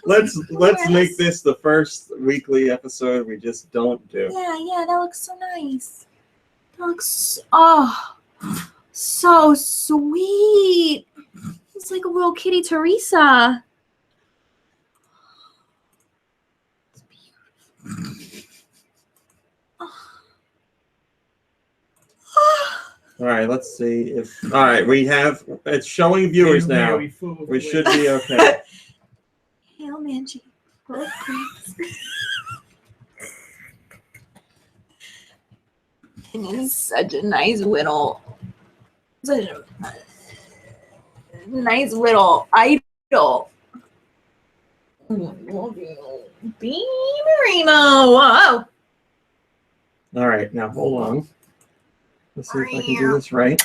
let's make this the first weekly episode we just don't do. Yeah, that looks so nice. That looks so sweet. It's like a little kitty Teresa. It's beautiful. All right, let's see if. All right, we have. It's showing viewers now. We should be okay. Hail Manchi. And he's such a nice little idol. Beamerino. Whoa. All right, now hold on. Let's see if I can do this right.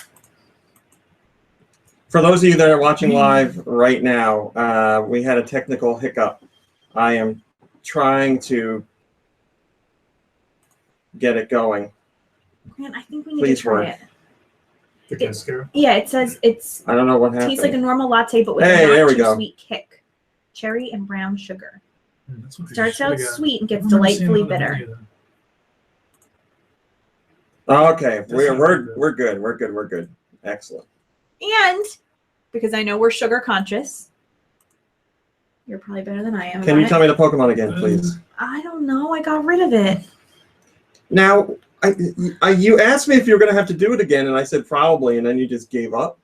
For those of you that are watching live right now, we had a technical hiccup. I am trying to get it going. Man, I think we need to try it. The cascara? Yeah, it says it's. I don't know what happened. Tastes like a normal latte, but with Hey, a there we not too go. sweet kick. Cherry and brown sugar. Starts out sweet and gets delightfully bitter. Okay, we're good. We're good. Excellent. And because I know we're sugar conscious, you're probably better than I am. Can you tell me the Pokemon again, please? I don't know. I got rid of it. Now, you asked me if you were going to have to do it again, and I said probably, and then you just gave up.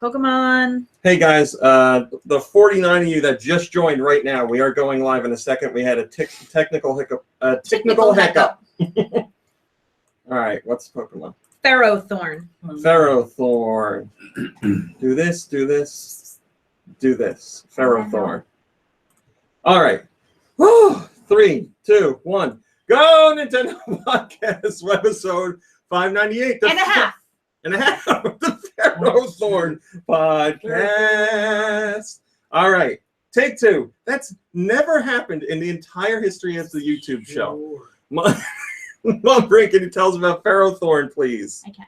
Pokemon. Hey guys, the 49 of you that just joined right now, we are going live in a second. We had a technical hiccup. All right, what's Pokemon? Ferrothorn. Ferrothorn. Do this. Ferrothorn. All right. Woo! 3, 2, 1. Go Nintendo Podcast Webisode 598. And a half. The Ferrothorn Podcast. All right. Take 2. That's never happened in the entire history of the YouTube show. Mom, Brink, can you tell us about Ferrothorn, please? I can.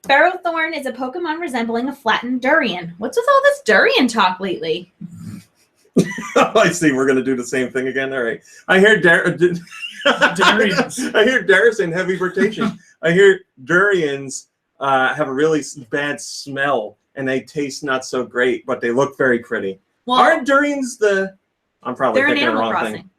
Ferrothorn is a Pokemon resembling a flattened durian. What's with all this durian talk lately? I see. We're going to do the same thing again. All right. I hear Durians. I hear Darius in heavy rotation. I hear durians have a really bad smell, and they taste not so great, but they look very pretty. Well, aren't durians the? I'm probably they're thinking an the Animal wrong Crossing thing.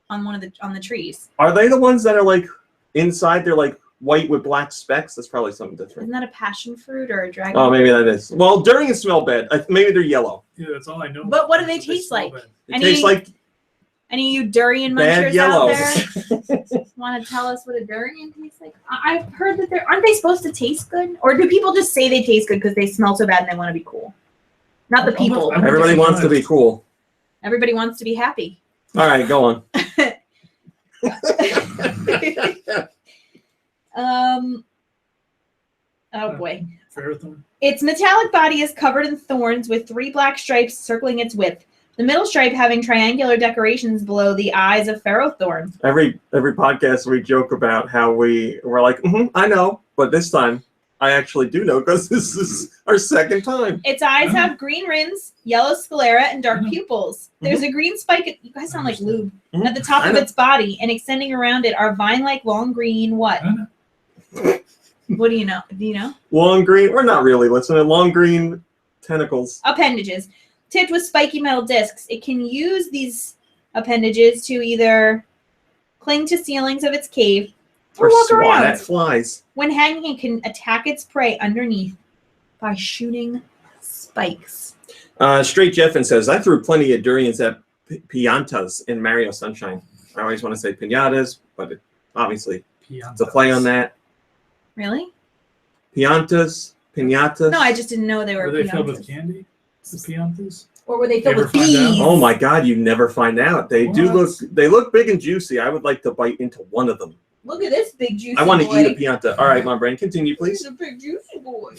On the trees. Are they the ones that are like inside? They're like white with black specks. That's probably something different. Isn't that a passion fruit or a dragon? Oh, maybe that is. Well, durians smell bad. Maybe they're yellow. Yeah, that's all I know. But what do they taste like? It tastes like any of you durian bad munchers yellow. out there want to tell us what a durian tastes like? I've heard that aren't they supposed to taste good? Or do people just say they taste good because they smell so bad and they want to be cool? Not the people. Everybody wants to be cool. Everybody wants to be happy. All right, go on. Oh boy. Ferrothorn. Its metallic body is covered in thorns with 3 black stripes circling its width. The middle stripe having triangular decorations below the eyes of Ferrothorn. Every podcast we joke about how we're like, I know, but this time I actually do know because this is our second time. Its eyes have green rims, yellow sclera, and dark pupils. There's a green spike. You guys sound like lube. At the top of its body, and extending around it are vine-like long green what? What do you know? Do you know? Long green. We're not really listening. Long green tentacles. Appendages. Tipped with spiky metal discs. It can use these appendages to either cling to ceilings of its cave or walk around. At flies. When hanging, it can attack its prey underneath by shooting spikes. Straight Jeffin says, I threw plenty of durians at piantas in Mario Sunshine. I always want to say pinatas, but obviously it's a play on that. Really? Piantas, pinatas. No, I just didn't know they were. Were they piantas. filled with candy? The piantas? Or were they filled You with ever find out? bees? Oh my God, you never find out. They look big and juicy. I would like to bite into one of them. Look at this big juicy boy. I want to eat a pianta. All right, my brain, continue, please. He's a big juicy boy.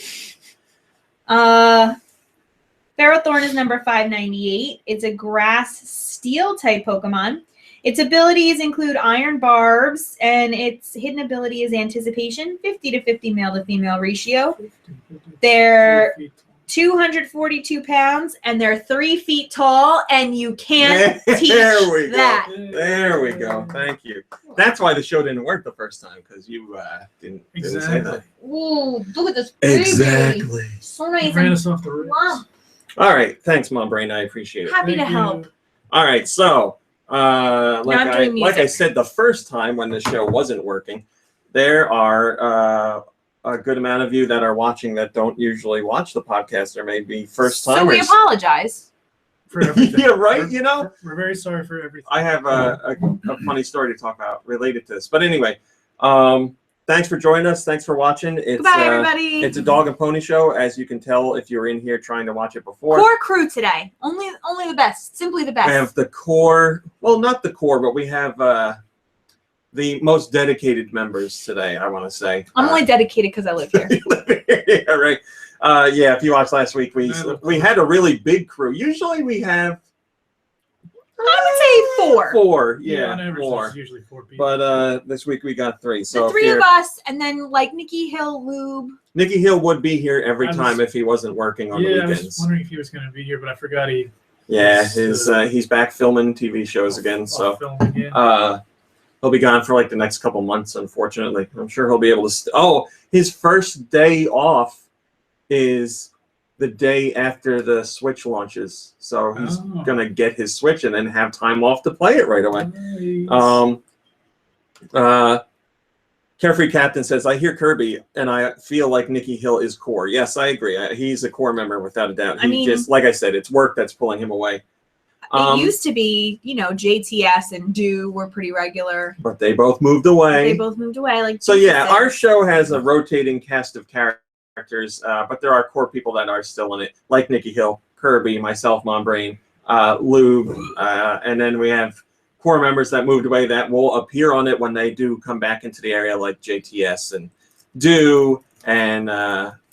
Ferrothorn is number 598. It's a grass steel type Pokemon. Its abilities include iron barbs, and its hidden ability is anticipation, 50 to 50 male to female ratio. They're 242 pounds, and they're 3 feet tall, and you can't teach that. There we go. Thank you. That's why the show didn't work the first time, because you didn't say that. Ooh, look at this baby. Exactly. So nice. Ran us off the rails. All right. Thanks, Mom Brain. I appreciate it. Happy to help. All right. So, like I said the first time when the show wasn't working, there are a good amount of you that are watching that don't usually watch the podcast, or maybe first timers. So we apologize for everything. Yeah, right. You know, we're very sorry for everything. I have a funny story to talk about related to this, but anyway, thanks for joining us. Thanks for watching. Goodbye, everybody. It's a dog and pony show, as you can tell if you were in here trying to watch it before. Core crew today. Only the best. Simply the best. We have the core. Well, not the core, but we have the most dedicated members today, I want to say. I'm only dedicated because I live here. Yeah, right. Yeah, if you watched last week, we had a really big crew. Usually we have, I would say 4. 4, on yeah, average, 4. there's usually 4 people. But this week we got 3. So the 3 of us, and then like Nikki Hill, Lube. Nikki Hill would be here every time if he wasn't working on the I weekends. was wondering if he was going to be here, but I forgot he. Yeah, he's back filming TV shows again. So filming, he'll be gone for like the next couple months, unfortunately. I'm sure he'll be able to. His first day off is the day after the Switch launches. So he's going to get his Switch and then have time off to play it right away. Nice. Carefree Captain says, I hear Kirby, and I feel like Nikki Hill is core. Yes, I agree. He's a core member without a doubt. Just, like I said, it's work that's pulling him away. It used to be, JTS and Do were pretty regular. But they both moved away. So yeah, our show has a rotating cast of characters, but there are core people that are still in it, like Nikki Hill, Kirby, myself, Mom Brain, Lube, and then we have core members that moved away that will appear on it when they do come back into the area, like JTS and Do and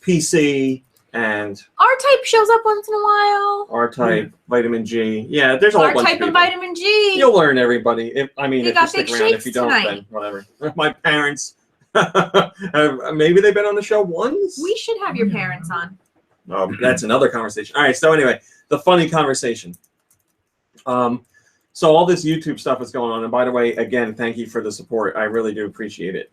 PC. And R-Type shows up once in a while. R-Type, Vitamin G. Yeah, there's a whole bunch of R-Type and Vitamin G. You'll learn everybody. If you stick around. If you don't, then whatever. My parents, maybe they've been on the show once. We should have your parents on. That's another conversation. All right, so anyway, the funny conversation. So all this YouTube stuff is going on. And by the way, again, thank you for the support. I really do appreciate it.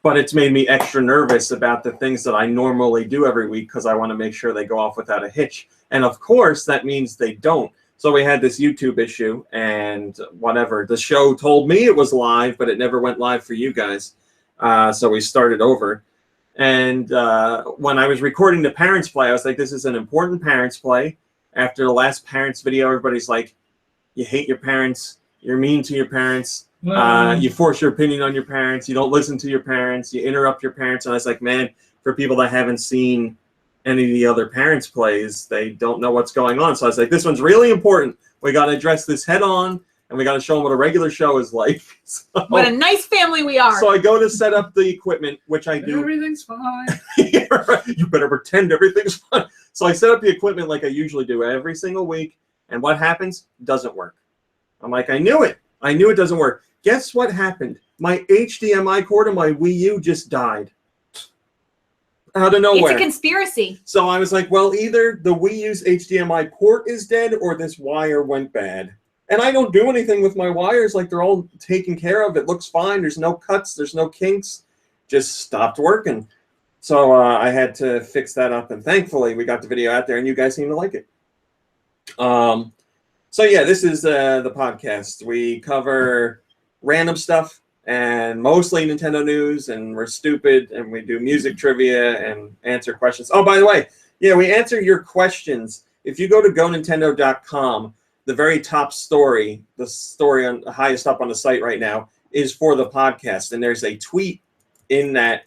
But it's made me extra nervous about the things that I normally do every week because I want to make sure they go off without a hitch. And of course, that means they don't. So we had this YouTube issue and whatever. The show told me it was live, but it never went live for you guys. So we started over. And when I was recording the Parents Play, I was like, this is an important Parents Play. After the last Parents video, everybody's like, you hate your parents. You're mean to your parents. You force your opinion on your parents. You don't listen to your parents. You interrupt your parents. And I was like, man, for people that haven't seen any of the other Parents Plays, they don't know what's going on. So I was like, this one's really important. We got to address this head on, and we got to show them what a regular show is like. So, what a nice family we are. So I go to set up the equipment, which I do. Everything's fine. You better pretend everything's fine. So I set up the equipment like I usually do every single week. And what happens? Doesn't work. I'm like, I knew it. I knew it doesn't work. Guess what happened? My HDMI cord on my Wii U just died. Out of nowhere. It's a conspiracy. So I was like, well, either the Wii U's HDMI port is dead or this wire went bad. And I don't do anything with my wires. Like, they're all taken care of. It looks fine. There's no cuts. There's no kinks. Just stopped working. So I had to fix that up. And thankfully, we got the video out there, and you guys seem to like it. So yeah, this is the podcast. We cover random stuff and mostly Nintendo news, and we're stupid, and we do music trivia and answer questions. Oh, by the way, yeah, we answer your questions. If you go to GoNintendo.com, the very top story, the story on highest up on the site right now, is for the podcast, and there's a tweet in that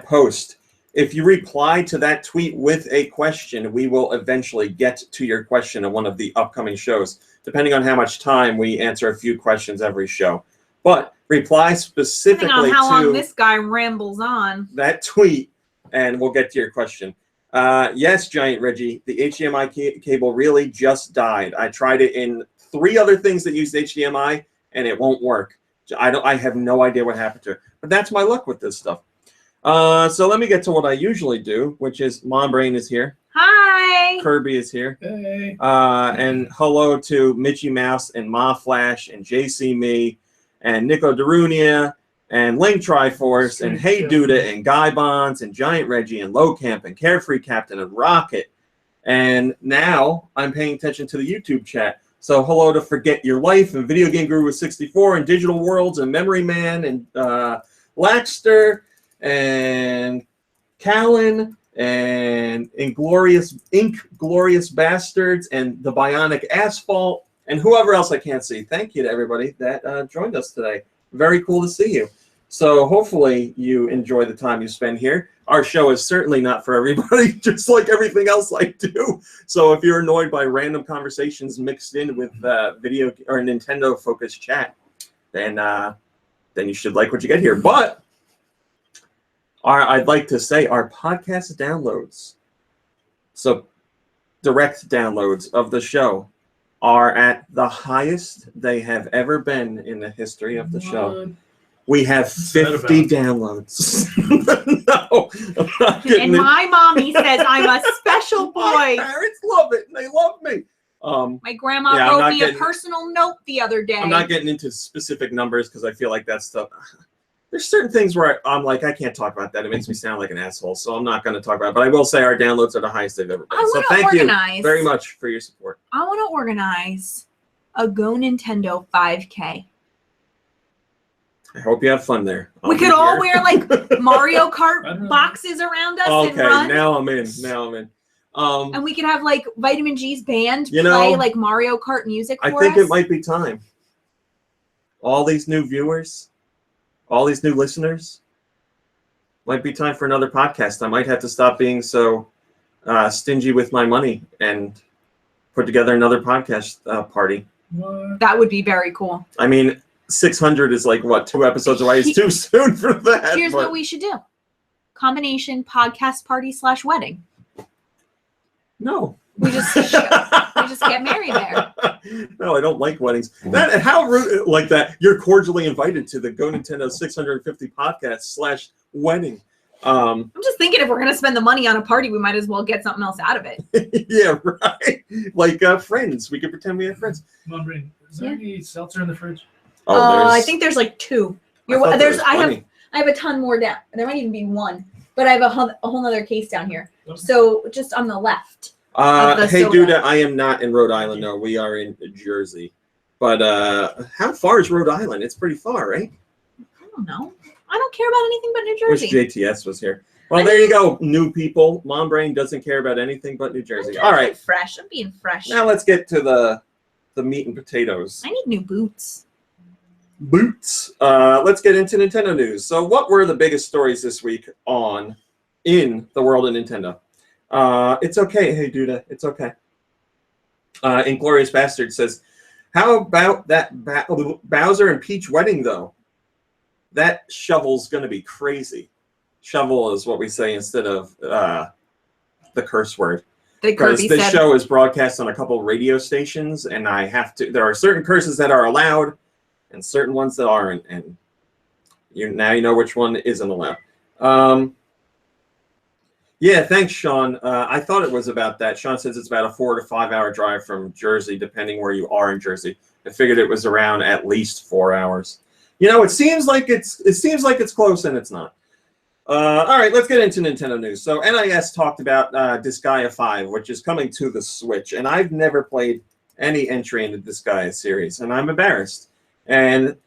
post. If you reply to that tweet with a question, we will eventually get to your question in one of the upcoming shows. Depending on how much time, we answer a few questions every show. But reply specifically to how long this guy rambles on. That tweet, and we'll get to your question. Yes, Giant Reggie, the HDMI cable really just died. I tried it in 3 other things that use HDMI, and it won't work. I have no idea what happened to it. But that's my luck with this stuff. So let me get to what I usually do, which is Mom Brain is here. Hi. Kirby is here. Hey. And hello to Mitchy Mouse and Ma Flash and JC Me and Nico Darunia and Link Triforce and Hey Duda and Guy Bonds and Giant Reggie and Low Camp and Carefree Captain and Rocket. And now I'm paying attention to the YouTube chat. So hello to Forget Your Life and Video Game Guru with 64 and Digital Worlds and Memory Man and Laxter and Callan and Inglorious Bastards and the Bionic Asphalt and whoever else I can't see. Thank you to everybody that joined us today. Very cool to see you. So hopefully you enjoy the time you spend here. Our show is certainly not for everybody, just like everything else I do. So if you're annoyed by random conversations mixed in with video or Nintendo-focused chat, then you should like what you get here. But I'd like to say our podcast downloads, so direct downloads of the show, are at the highest they have ever been in the history of the show. We have 50 downloads. No, I'm not getting And my mommy says I'm a special boy. My parents love it, and they love me. My grandma wrote me a personal note the other day. I'm not getting into specific numbers because I feel like that's stuff. There's certain things where I'm like, I can't talk about that. It makes me sound like an asshole, so I'm not going to talk about it. But I will say our downloads are the highest they've ever been. So thank you very much for your support. I want to organize a GoNintendo 5K. I hope you have fun there. We could all wear like Mario Kart boxes around us and run. Now I'm in. And we could have like Vitamin G's band play like Mario Kart music for us. I think it might be time. All these new viewers, all these new listeners, might be time for another podcast. I might have to stop being so stingy with my money and put together another podcast party. That would be very cool. I mean, 600 is like, what, 2 episodes away? It's too soon for that. Here's what we should do. Combination podcast party / wedding. No. We just get married there. No, I don't like weddings. That how rude like that. You're cordially invited to the GoNintendo 650 podcast / wedding. I'm just thinking if we're gonna spend the money on a party, we might as well get something else out of it. Yeah, right. Like friends. We could pretend we have friends. Mom, is there any seltzer in the fridge? Oh, I think there's like 2. I have a ton more down. There might even be 1, but I have a whole nother case down here. So just on the left. Hey, Duda, I am not in Rhode Island. No, we are in Jersey. But how far is Rhode Island? It's pretty far, right? I don't know. I don't care about anything but New Jersey. Wish JTS was here. Well, there you go, new people. Mom Brain doesn't care about anything but New Jersey. All right. Fresh. I'm being fresh. Now let's get to the meat and potatoes. I need new boots. Let's get into Nintendo news. So what were the biggest stories this week in the world of Nintendo? It's okay. Hey, Duda, it's okay. Inglorious Bastard says, how about that Bowser and Peach wedding, though? That shovel's going to be crazy. Shovel is what we say instead of the curse word. Because this show is broadcast on a couple of radio stations, and there are certain curses that are allowed and certain ones that aren't, and now you know which one isn't allowed. Yeah, thanks, Sean. I thought it was about that. Sean says it's about a 4 to 5 hour drive from Jersey, depending where you are in Jersey. I figured it was around at least 4 hours. You know, it seems like it's close, and it's not. All right, let's get into Nintendo news. So NIS talked about Disgaea 5, which is coming to the Switch, and I've never played any entry in the Disgaea series, and I'm embarrassed. And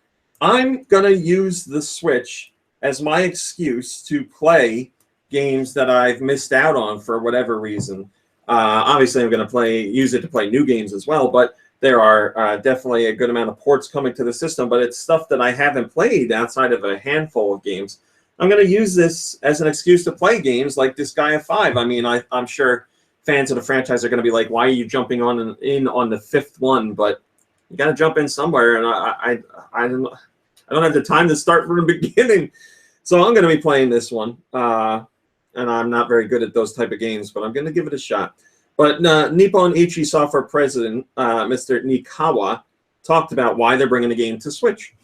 I'm going to use the Switch as my excuse to play games that I've missed out on for whatever reason. Obviously, I'm going to use it to play new games as well, but there are definitely a good amount of ports coming to the system, but it's stuff that I haven't played outside of a handful of games. I'm going to use this as an excuse to play games like Disgaea 5. I mean, I'm sure fans of the franchise are going to be like, why are you jumping in on the 5th one? But you got to jump in somewhere, and I don't have the time to start from the beginning. So I'm going to be playing this one, and I'm not very good at those type of games, but I'm going to give it a shot. But Nippon Ichi Software president, Mr. Nikawa, talked about why they're bringing the game to Switch.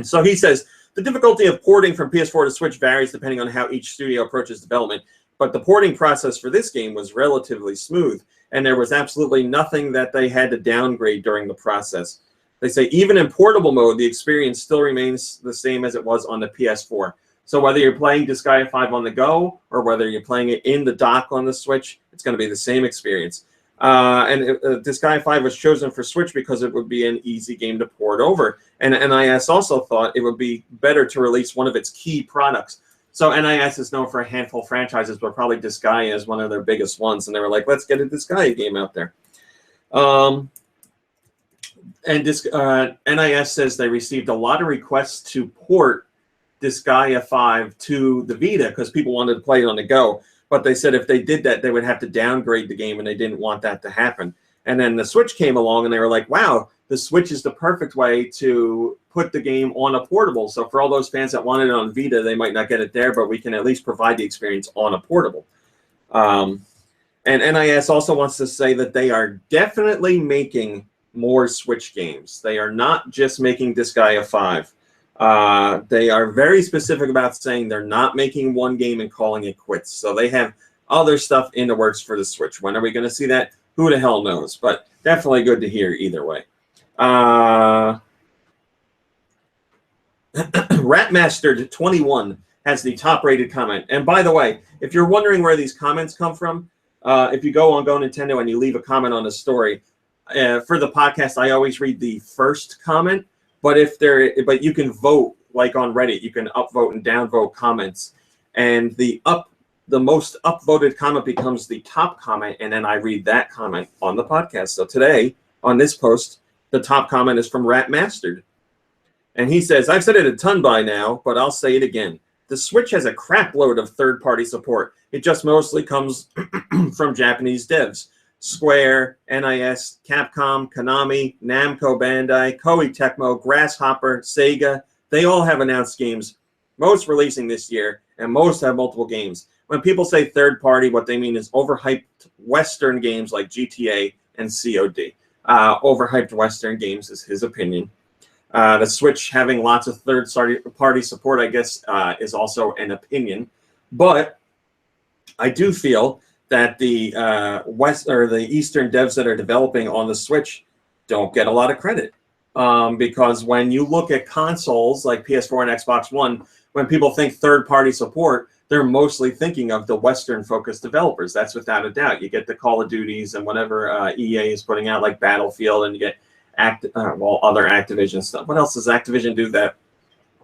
So he says, The difficulty of porting from PS4 to Switch varies depending on how each studio approaches development, but the porting process for this game was relatively smooth, and there was absolutely nothing that they had to downgrade during the process. They say even in portable mode, the experience still remains the same as it was on the PS4. So whether you're playing Disgaea 5 on the go or whether you're playing it in the dock on the Switch, it's going to be the same experience. Disgaea 5 was chosen for Switch because it would be an easy game to port over. And NIS also thought it would be better to release one of its key products. So NIS is known for a handful of franchises, but probably Disgaea is one of their biggest ones. And they were like, let's get a Disgaea game out there. NIS says they received a lot of requests to port Disgaea 5 to the Vita because people wanted to play it on the go. But they said if they did that, they would have to downgrade the game, and they didn't want that to happen. And then the Switch came along, and they were like, wow, the Switch is the perfect way to put the game on a portable. So for all those fans that wanted it on Vita, they might not get it there, but we can at least provide the experience on a portable. And NIS also wants to say that they are definitely making more Switch games. They are not just making Disgaea 5. They are very specific about saying they're not making one game and calling it quits. So they have other stuff in the works for the Switch. When are we going to see that? Who the hell knows? But definitely good to hear either way. Ratmastered21 has the top-rated comment. And by the way, if you're wondering where these comments come from, if you go on GoNintendo and you leave a comment on a story, for the podcast, I always read the first comment. But you can vote like on Reddit. You can upvote and downvote comments, and the most upvoted comment becomes the top comment, and then I read that comment on the podcast. So today on this post, the top comment is from Ratmastered, and he says, "I've said it a ton by now, but I'll say it again. The Switch has a crap load of third-party support. It just mostly comes from Japanese devs. Square, NIS, Capcom, Konami, Namco Bandai, Koei Tecmo, Grasshopper, Sega, they all have announced games, most releasing this year, and most have multiple games. When people say third party, what they mean is overhyped Western games like GTA and COD. Overhyped Western games is his opinion. The Switch having lots of third-party support, I guess, is also an opinion. But I do feel that the the Eastern devs that are developing on the Switch don't get a lot of credit. Because when you look at consoles like PS4 and Xbox One, when people think third-party support, they're mostly thinking of the Western-focused developers. That's without a doubt. You get the Call of Duties and whatever EA is putting out, like Battlefield, and you get other Activision stuff. What else does Activision do that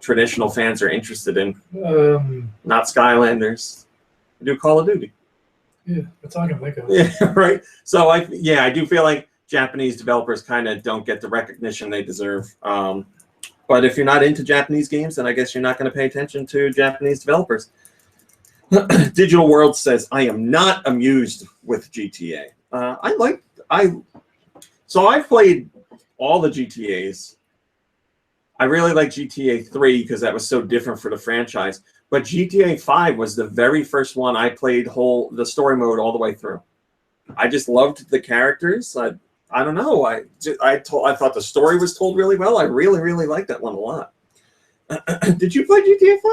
traditional fans are interested in? Not Skylanders. They do Call of Duty. Yeah, that's all I can think of. Yeah, right. So I do feel like Japanese developers kind of don't get the recognition they deserve. But if you're not into Japanese games, then I guess you're not going to pay attention to Japanese developers. Digital World says, I am not amused with GTA. So I've played all the GTAs. I really like GTA 3 because that was so different for the franchise. But GTA 5 was the very first one I played the story mode all the way through. I just loved the characters. I don't know. I thought the story was told really well. I really, really liked that one a lot. Did you play GTA 5?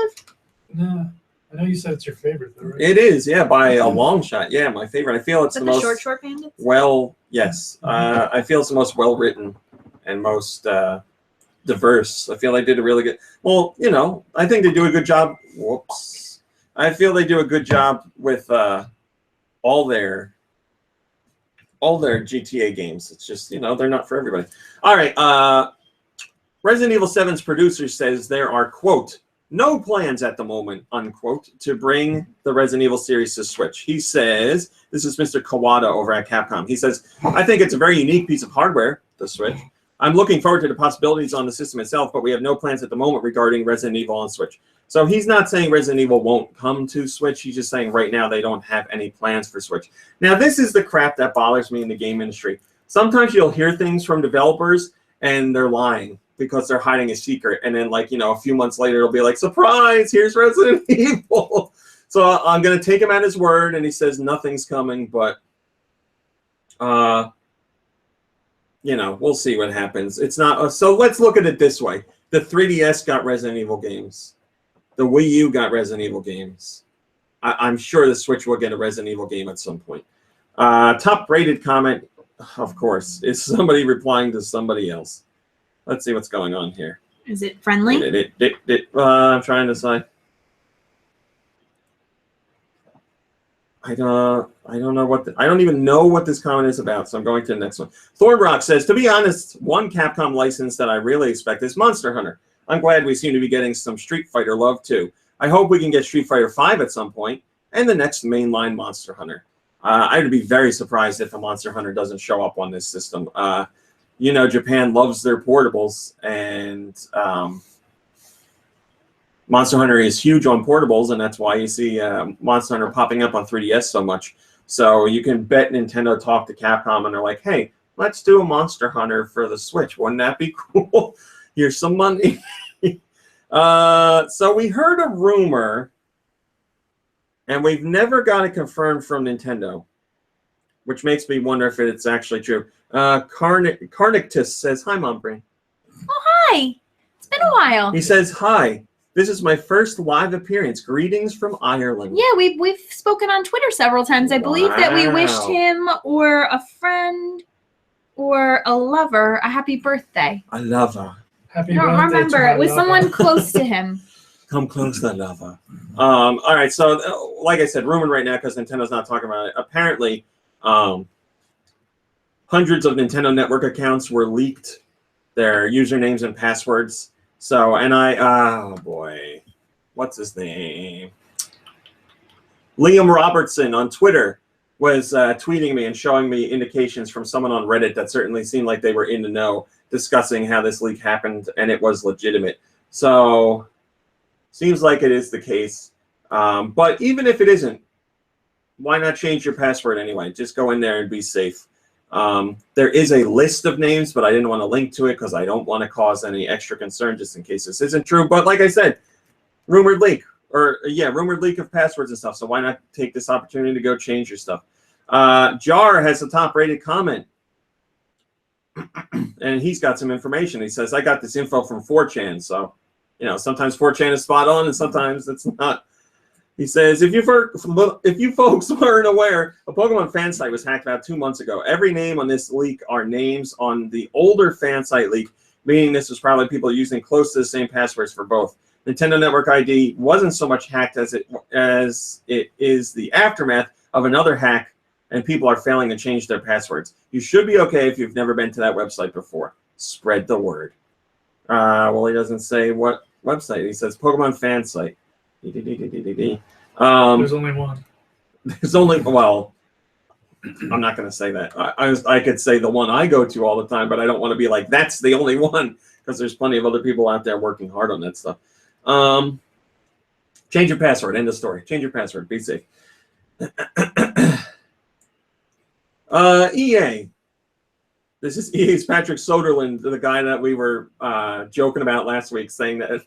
No. I know you said it's your favorite, though, right? It is, yeah, by a long shot. Yeah, my favorite. I feel it's the most... Short Bandits? Well, yes. I feel it's the most well-written and most... diverse. I feel they did a really good. Well, I think they do a good job. Whoops. I feel they do a good job with all their GTA games. It's just they're not for everybody. All right. Resident Evil 7's producer says there are, quote, no plans at the moment, unquote, to bring the Resident Evil series to Switch. He says, this is Mr. Kawada over at Capcom. He says, I think it's a very unique piece of hardware, the Switch. I'm looking forward to the possibilities on the system itself, but we have no plans at the moment regarding Resident Evil on Switch. So he's not saying Resident Evil won't come to Switch. He's just saying right now they don't have any plans for Switch. Now, this is the crap that bothers me in the game industry. Sometimes you'll hear things from developers and they're lying because they're hiding a secret. And then, a few months later, it'll be like, surprise, here's Resident Evil. So I'm going to take him at his word, and he says nothing's coming, but... we'll see what happens. It's not. So let's look at it this way. The 3DS got Resident Evil games. The Wii U got Resident Evil games. I'm sure the Switch will get a Resident Evil game at some point. Top rated comment, of course, is somebody replying to somebody else. Let's see what's going on here. Is it friendly? I'm trying to say. I don't know I don't even know what this comment is about, so I'm going to the next one. Thornrock says, to be honest, one Capcom license that I really expect is Monster Hunter. I'm glad we seem to be getting some Street Fighter love too. I hope we can get Street Fighter V at some point, and the next mainline Monster Hunter. I would be very surprised if a Monster Hunter doesn't show up on this system. You know, Japan loves their portables, and Monster Hunter is huge on portables, and that's why you see Monster Hunter popping up on 3DS so much. So you can bet Nintendo talked to Capcom, and they're like, hey, let's do a Monster Hunter for the Switch. Wouldn't that be cool? Here's some money. So we heard a rumor, and we've never got it confirmed from Nintendo, which makes me wonder if it's actually true. Carnictus says, hi, Mom Brain. Oh, hi. It's been a while. He says, hi. This is my first live appearance. Greetings from Ireland. Yeah, we've spoken on Twitter several times. I believe that we wished him or a friend or a lover a happy birthday. A lover. Happy I don't birthday remember. to my It was lover. someone close to him. Come close, the lover. All right, so like I said, rumored right now because Nintendo's not talking about it. Apparently, hundreds of Nintendo Network accounts were leaked, their usernames and passwords. So, and oh boy, what's his name? Liam Robertson on Twitter was tweeting me and showing me indications from someone on Reddit that certainly seemed like they were in the know, discussing how this leak happened, and it was legitimate. So, seems like it is the case. But even if it isn't, why not change your password anyway? Just go in there and be safe. There is a list of names, but I didn't want to link to it because I don't want to cause any extra concern just in case this isn't true. But like I said, rumored leak of passwords and stuff. So why not take this opportunity to go change your stuff? Jar has a top rated comment, and he's got some information. He says, I got this info from 4chan. So, you know, sometimes 4chan is spot on and sometimes it's not. He says, if you folks weren't aware, a Pokemon fan site was hacked about 2 months ago. Every name on this leak are names on the older fan site leak, meaning this was probably people using close to the same passwords for both. Nintendo Network ID wasn't so much hacked as it is the aftermath of another hack, and people are failing to change their passwords. You should be okay if you've never been to that website before. Spread the word. Well, he doesn't say what website. He says Pokemon fan site. There's only one. There's only, well, I'm not going to say that. I could say the one I go to all the time, but I don't want to be like, that's the only one, because there's plenty of other people out there working hard on that stuff. Change your password. End of story. Change your password. Be safe. EA. This is EA's Patrick Soderlund, the guy that we were joking about last week, saying that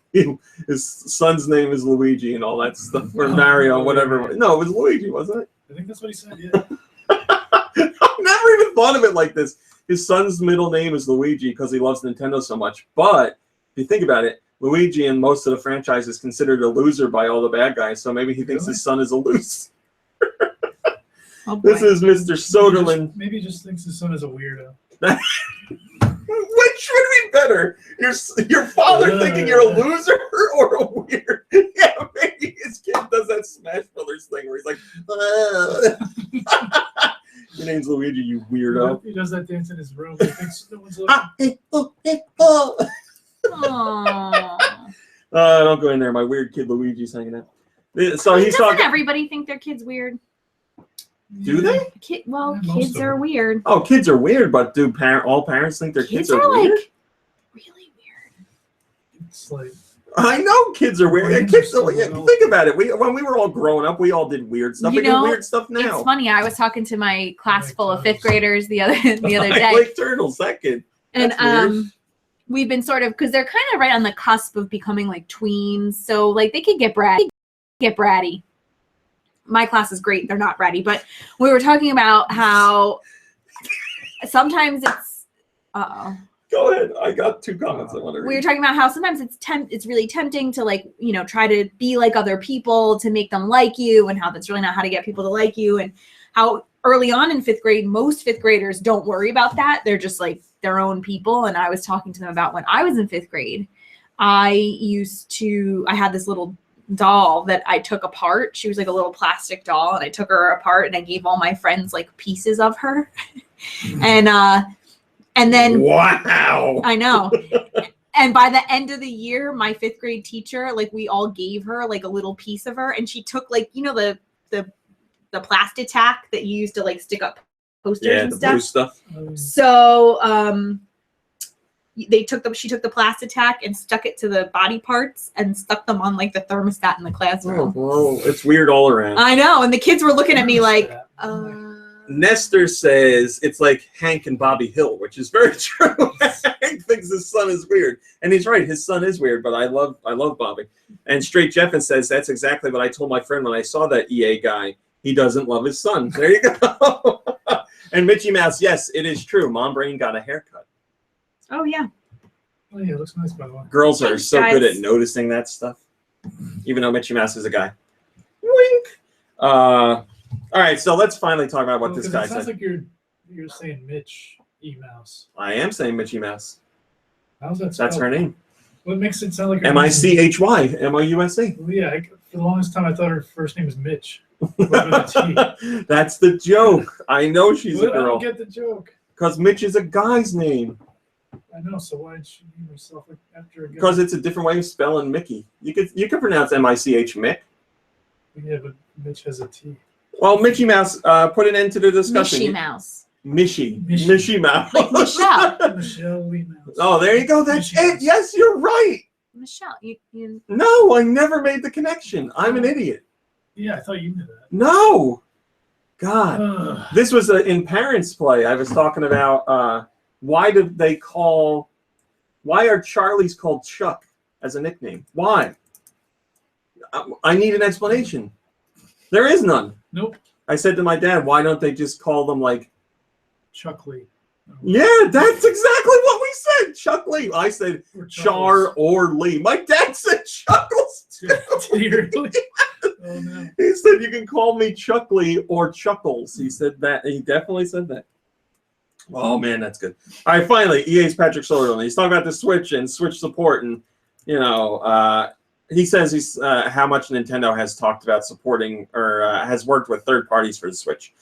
his son's name is Luigi and all that stuff, or Mario, whatever. No, it was Luigi, wasn't it? I think that's what he said, yeah. I've never even thought of it like this. His son's middle name is Luigi because he loves Nintendo so much. But if you think about it, Luigi in most of the franchise is considered a loser by all the bad guys, so maybe he thinks his son is a loser. Oh, this is Mr. Soderlund. Maybe he just thinks his son is a weirdo. Which would be better? Your father thinking you're a loser or a weird? Yeah, maybe his kid does that Smash Brothers thing where he's like, your name's Luigi, you weirdo. He does that dance in his room. He thinks no one's looking. Don't go in there. My weird kid Luigi's hanging out. So he's doesn't talking. everybody think their kid's weird? Do they? Well, Yeah, most kids of are them. weird. Oh, kids are weird, but do all parents think their kids are weird? like really weird. It's like, I know kids are weird. Brains Kids, are so yeah, little. think about it. When we were all growing up, we all did weird stuff. You We know, do weird stuff now. It's funny. I was talking to my class like full of turtles. fifth graders the other I day, like turtles. That kid. and That's weird. we've been sort of, because they're kind of right on the cusp of becoming like tweens, so like they could get bratty. My class is great. They're not bratty, but we were talking about how sometimes it's Go ahead. I got 2 comments I want to read. We were talking about how sometimes it's really tempting to like, try to be like other people to make them like you, and how that's really not how to get people to like you, and how early on in 5th grade, most 5th graders don't worry about that. They're just like their own people. And I was talking to them about when I was in 5th grade, I had this little doll that I took apart. She was like a little plastic doll, and I took her apart and I gave all my friends like pieces of her. And then wow, I know. And by the end of the year, my 5th grade teacher, like we all gave her like a little piece of her, and she took like, the plastic tack that you used to like stick up posters and blue stuff. So she took the plastic tack and stuck it to the body parts and stuck them on like the thermostat in the classroom. Oh, it's weird all around. I know, and the kids were looking at me like, Nestor says it's like Hank and Bobby Hill, which is very true. Hank thinks his son is weird, and he's right. His son is weird, but I love Bobby. And Straight Jeffin says that's exactly what I told my friend when I saw that EA guy. He doesn't love his son. There you go. And Mitchy Mouse, yes, it is true. Mom Brain got a haircut. Oh yeah. Oh yeah, it looks nice by the way. Girls are so good at noticing that stuff, even though Mitchy Mouse is a guy. Wink. All right, so let's finally talk about what this guy said. It sounds said. like you're saying Mitch E-Mouse. I am saying Mitchy Mouse. How's that spelled? That's her name. What makes it sound like her Michy Mousa? Well, yeah, for the longest time I thought her first name was Mitch. With a T. That's the joke. I know she's a girl. I don't get the joke. Because Mitch is a guy's name. I know, so why did she name herself after a guy? Because it's a different way of spelling Mickey. You could pronounce M-I-C-H Mick. Yeah, but Mitch has a T. Well, Mitchy Mouse, put an end to the discussion. Mishy Mouse. Mishy Mouse. Like Michelle. Michelle Lee Mouse. Oh, there you go. That's Mishy it. Mouse. Yes, you're right. Michelle. No, I never made the connection. I'm an idiot. Yeah, I thought you knew that. No. God. This was in Parents Play. I was talking about why are Charlies called Chuck as a nickname? Why? I need an explanation. There is none. Nope. I said to my dad, why don't they just call them like Chuck Lee? Yeah, that's exactly what we said. Chuck Lee. I said Char or Lee. My dad said Chuckles too. Did he really? Oh, no. He said you can call me Chuck Lee or Chuckles. He said that. He definitely said that. Oh man, that's good. All right, finally, EA's Patrick Sutherland. He's talking about the Switch and Switch support, and he says he's how much Nintendo has talked about supporting or has worked with third parties for the Switch.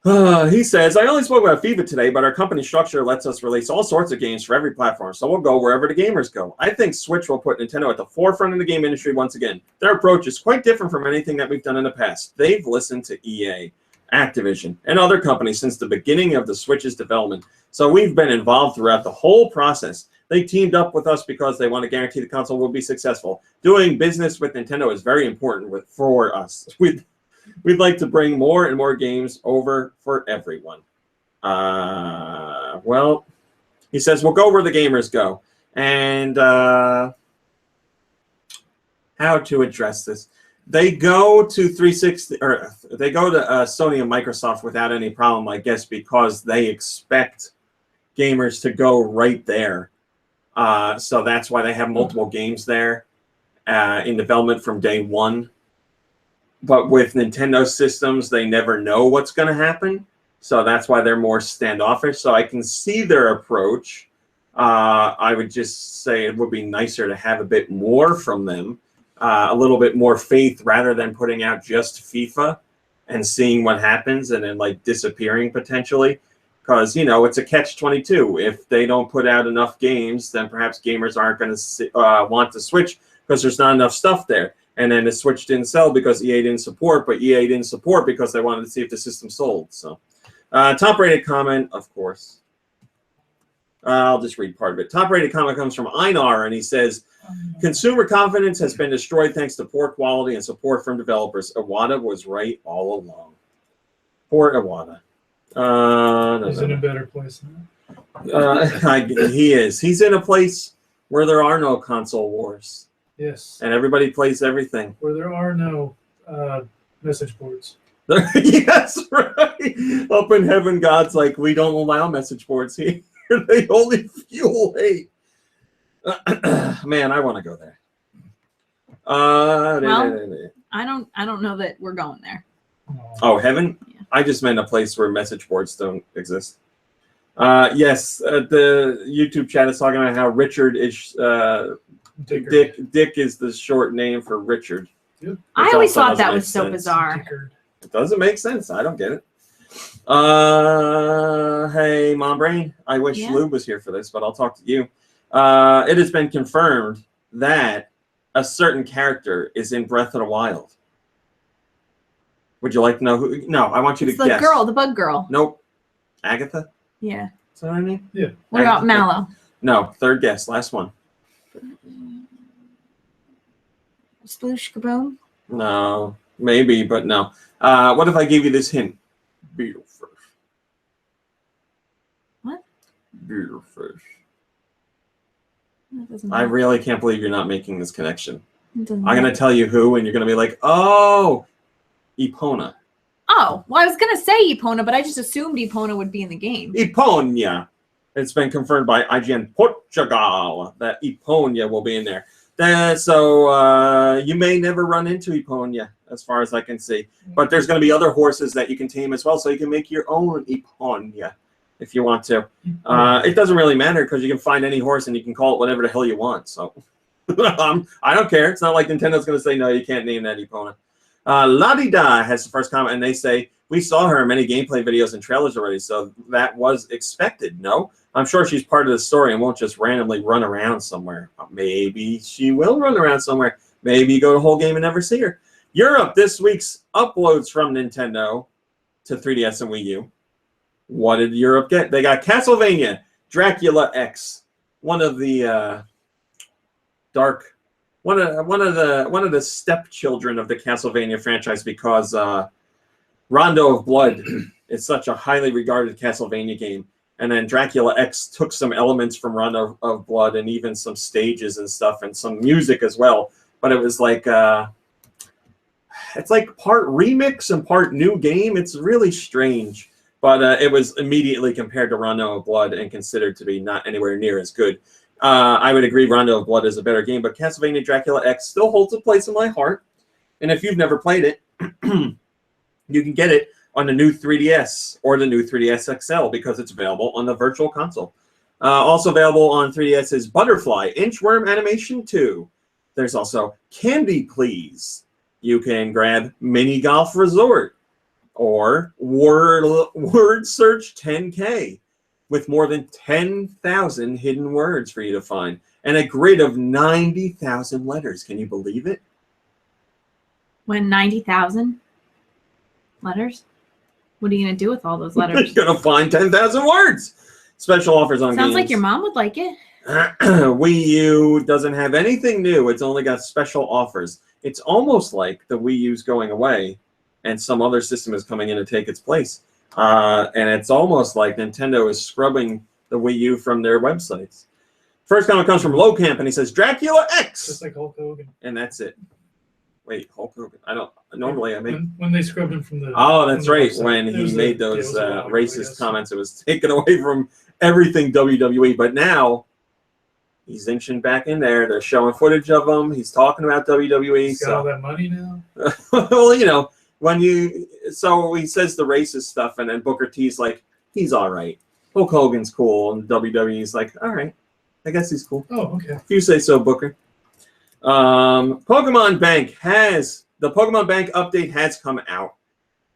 He says, I only spoke about FIFA today, but our company structure lets us release all sorts of games for every platform, so we'll go wherever the gamers go. I think Switch will put Nintendo at the forefront of the game industry once again. Their approach is quite different from anything that we've done in the past. They've listened to EA, Activision, and other companies since the beginning of the Switch's development, so we've been involved throughout the whole process. They teamed up with us because they want to guarantee the console will be successful. Doing business with Nintendo is very important for us. We'd like to bring more and more games over for everyone. Well, he says, we'll go where the gamers go. And how to address this. They go to 360, or they go to Sony and Microsoft without any problem, I guess, because they expect gamers to go right there. So that's why they have multiple games there in development from day one. But with Nintendo systems, they never know what's going to happen. So that's why they're more standoffish. So I can see their approach. I would just say it would be nicer to have a bit more from them, a little bit more faith rather than putting out just FIFA and seeing what happens and then like disappearing potentially. Because, it's a catch-22. If they don't put out enough games, then perhaps gamers aren't going to want to switch because there's not enough stuff there. And then the Switch didn't sell because EA didn't support, but EA didn't support because they wanted to see if the system sold. So, top-rated comment, of course. I'll just read part of it. Top-rated comment comes from Einar, and he says, consumer confidence has been destroyed thanks to poor quality and support from developers. Iwata was right all along. Poor Iwata. He's in a better place now. He is. He's in a place where there are no console wars. Yes. And everybody plays everything. Where there are no message boards. Yes, right. Up in heaven, God's like, we don't allow message boards here. they only fuel hate. Man, I want to go there. Well, I don't know that we're going there. Oh, heaven? Yeah. I just meant a place where message boards don't exist. Yes, the YouTube chat is talking about how Richard is Dick is the short name for Richard. Yep. I always thought that was so bizarre. Dickard. It doesn't make sense. I don't get it. Hey, Mom Brain. I wish Lube was here for this, but I'll talk to you. It has been confirmed that a certain character is in Breath of the Wild. Would you like to know who? No, I want you to guess. The girl, the bug girl. Nope. Agatha? Yeah. Is that her name? Yeah. What about Mallow? No, third guess. Last one. Sploosh kaboom? No, maybe, but no. What if I gave you this hint? Beetlefish. What? Beetlefish. That doesn't I matter. really can't believe you're not making this connection. It doesn't I'm going to matter. tell you who, and you're going to be like, oh, Epona. Oh, well, I was going to say Epona, but I just assumed Epona would be in the game. Eponia. It's been confirmed by IGN Portugal that Eponia will be in there. So you may never run into Eponia, as far as I can see. But there's going to be other horses that you can tame as well, so you can make your own Eponia if you want to. It doesn't really matter because you can find any horse and you can call it whatever the hell you want. So I don't care. It's not like Nintendo's going to say, no, you can't name that Epona. La-di-da has the first comment, and they say, we saw her in many gameplay videos and trailers already, so that was expected. No, I'm sure she's part of the story and won't just randomly run around somewhere. Maybe she will run around somewhere. Maybe you go the whole game and never see her. Europe, this week's uploads from Nintendo to 3DS and Wii U. What did Europe get? They got Castlevania, Dracula X, one of the one of the stepchildren of the Castlevania franchise, because Rondo of Blood is such a highly regarded Castlevania game. And then Dracula X took some elements from Rondo of Blood and even some stages and stuff and some music as well. But it was like, it's like part remix and part new game. It's really strange. But it was immediately compared to Rondo of Blood and considered to be not anywhere near as good. I would agree Rondo of Blood is a better game, but Castlevania Dracula X still holds a place in my heart. And if you've never played it, you can get it on the new 3DS or the new 3DS XL because it's available on the Virtual Console. Also available on 3DS is Butterfly Inchworm Animation 2. There's also Candy Please. You can grab Mini Golf Resort or Word Search 10K with more than 10,000 hidden words for you to find and a grid of 90,000 letters. Can you believe it? When 90,000 letters? What are you going to do with all those letters? You're going to find 10,000 words. Special offers on Sounds games. like your mom would like it. Wii U doesn't have anything new. It's only got special offers. It's almost like the Wii U's going away and some other system is coming in to take its place. And it's almost like Nintendo is scrubbing the Wii U from their websites. First comment comes from Lowcamp, and he says, Dracula X! Just like Hulk Hogan. And that's it. Wait, Hulk Hogan. I don't... Normally, I make... When they scrubbed him from the... Oh, that's right. website. When It he was made a- those it was a while ago, I racist guess. comments, it was taken away from everything WWE. But now, he's inching back in there. They're showing footage of him. He's talking about WWE. He's got all that money now. Well, you know, when you... So he says the racist stuff, and then Booker T's like, he's all right. Hulk Hogan's cool. And WWE's like, all right. I guess he's cool. Oh, okay. If you say so, Booker. Pokemon Bank the Pokemon Bank update has come out.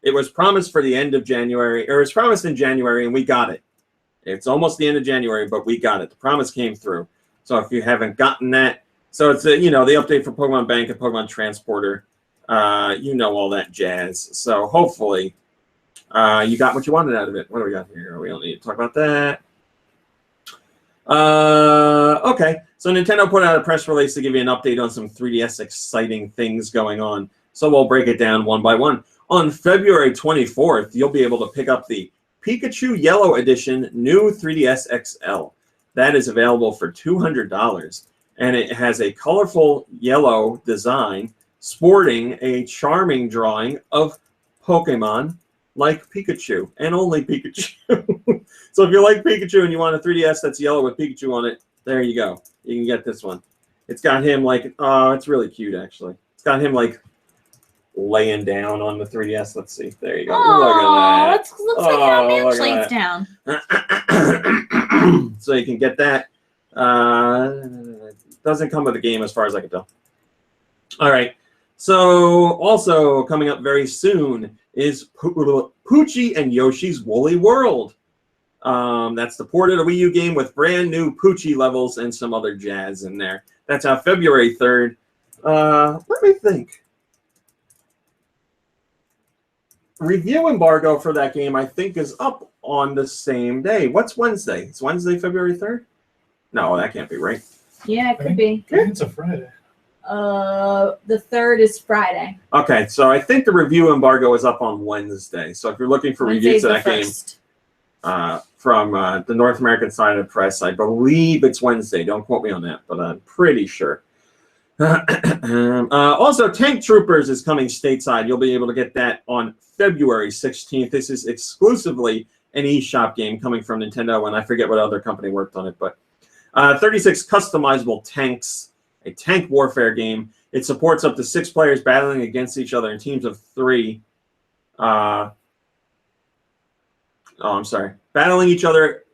It was promised for the end of January, or it was promised in January, and we got it. It's almost the end of January, but we got it. The promise came through. So if you haven't gotten that, so it's the update for Pokemon Bank and Pokemon Transporter. You know all that jazz. So hopefully you got what you wanted out of it. What do we got here? We don't need to talk about that. Okay, so Nintendo put out a press release to give you an update on some 3DS exciting things going on. So we'll break it down one by one. On February 24th, you'll be able to pick up the Pikachu Yellow Edition new 3DS XL. That is available for $200, and it has a colorful yellow design sporting a charming drawing of Pokemon like Pikachu, and only Pikachu. It's So if you like Pikachu and you want a 3DS that's yellow with Pikachu on it, there you go. You can get this one. It's got him like, oh, it's really cute actually. It's got him like laying down on the 3DS. Let's see. There you go. Oh, looks like how a man lays down. So you can get that. Doesn't come with a game as far as I can tell. All right. So also coming up very soon is Poochie and Yoshi's Woolly World. That's the port of the Wii U game with brand new Poochie levels and some other jazz in there. That's out February 3rd. Let me think. Review embargo for that game, I think, is up on the same day. What's Wednesday? It's Wednesday, February 3rd? No, that can't be right. Yeah, it could be. I think it's a Friday. The 3rd is Friday. Okay, so I think the review embargo is up on Wednesday. So if you're looking for reviews of that game from the North American side of the press, I believe it's Wednesday. Don't quote me on that, but I'm pretty sure. Also, Tank Troopers is coming stateside. You'll be able to get that on February 16th. This is exclusively an eShop game coming from Nintendo, and I forget what other company worked on it, but 36 customizable tanks, a tank warfare game. It supports up to 6 players battling against each other in teams of 3. Battling each other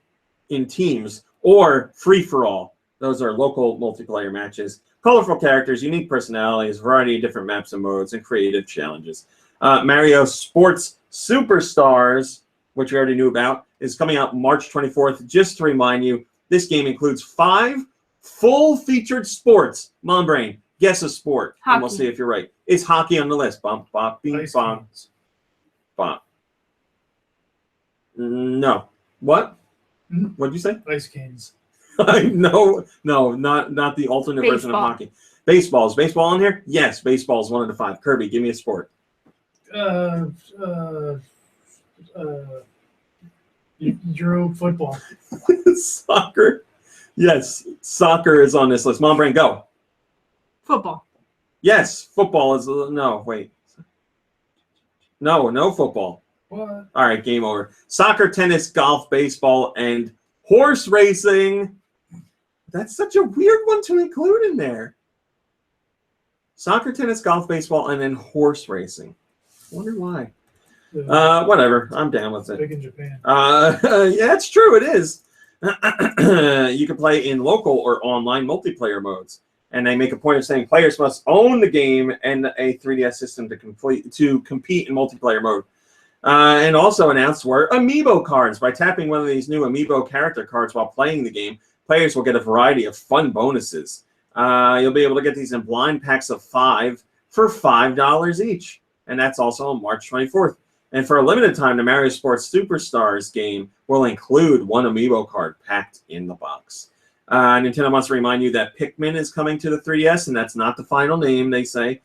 in teams or free-for-all. Those are local multiplayer matches. Colorful characters, unique personalities, variety of different maps and modes, and creative challenges. Mario Sports Superstars, which we already knew about, is coming out March 24th. Just to remind you, this game includes 5 full-featured sports. Mom Brain, guess a sport, hockey. And we'll see if you're right. Is hockey on the list? Bump, bop, bing, bong, bop. No. What? What'd you say? Ice Canes. No, not the alternate version of hockey. Baseball. Is baseball on here? Yes, baseball is 1 of the 5. Kirby, give me a sport. Euro football. Soccer. Yes, soccer is on this list. Mom Brain, go. Football. Yes, football is no. Wait. No football. What? All right, game over. Soccer, tennis, golf, baseball, and horse racing. That's such a weird one to include in there. Soccer, tennis, golf, baseball, and then horse racing. Wonder why. Whatever. I'm down with it. Big in Japan. Yeah, it's true. It is. You can play in local or online multiplayer modes. And they make a point of saying players must own the game and a 3DS system to compete in multiplayer mode. And also announced were Amiibo cards. By tapping one of these new Amiibo character cards while playing the game, players will get a variety of fun bonuses. You'll be able to get these in blind packs of 5 for $5 each. And that's also on March 24th. And for a limited time, the Mario Sports Superstars game will include 1 Amiibo card packed in the box. Nintendo wants to remind you that Pikmin is coming to the 3DS, and that's not the final name, they say.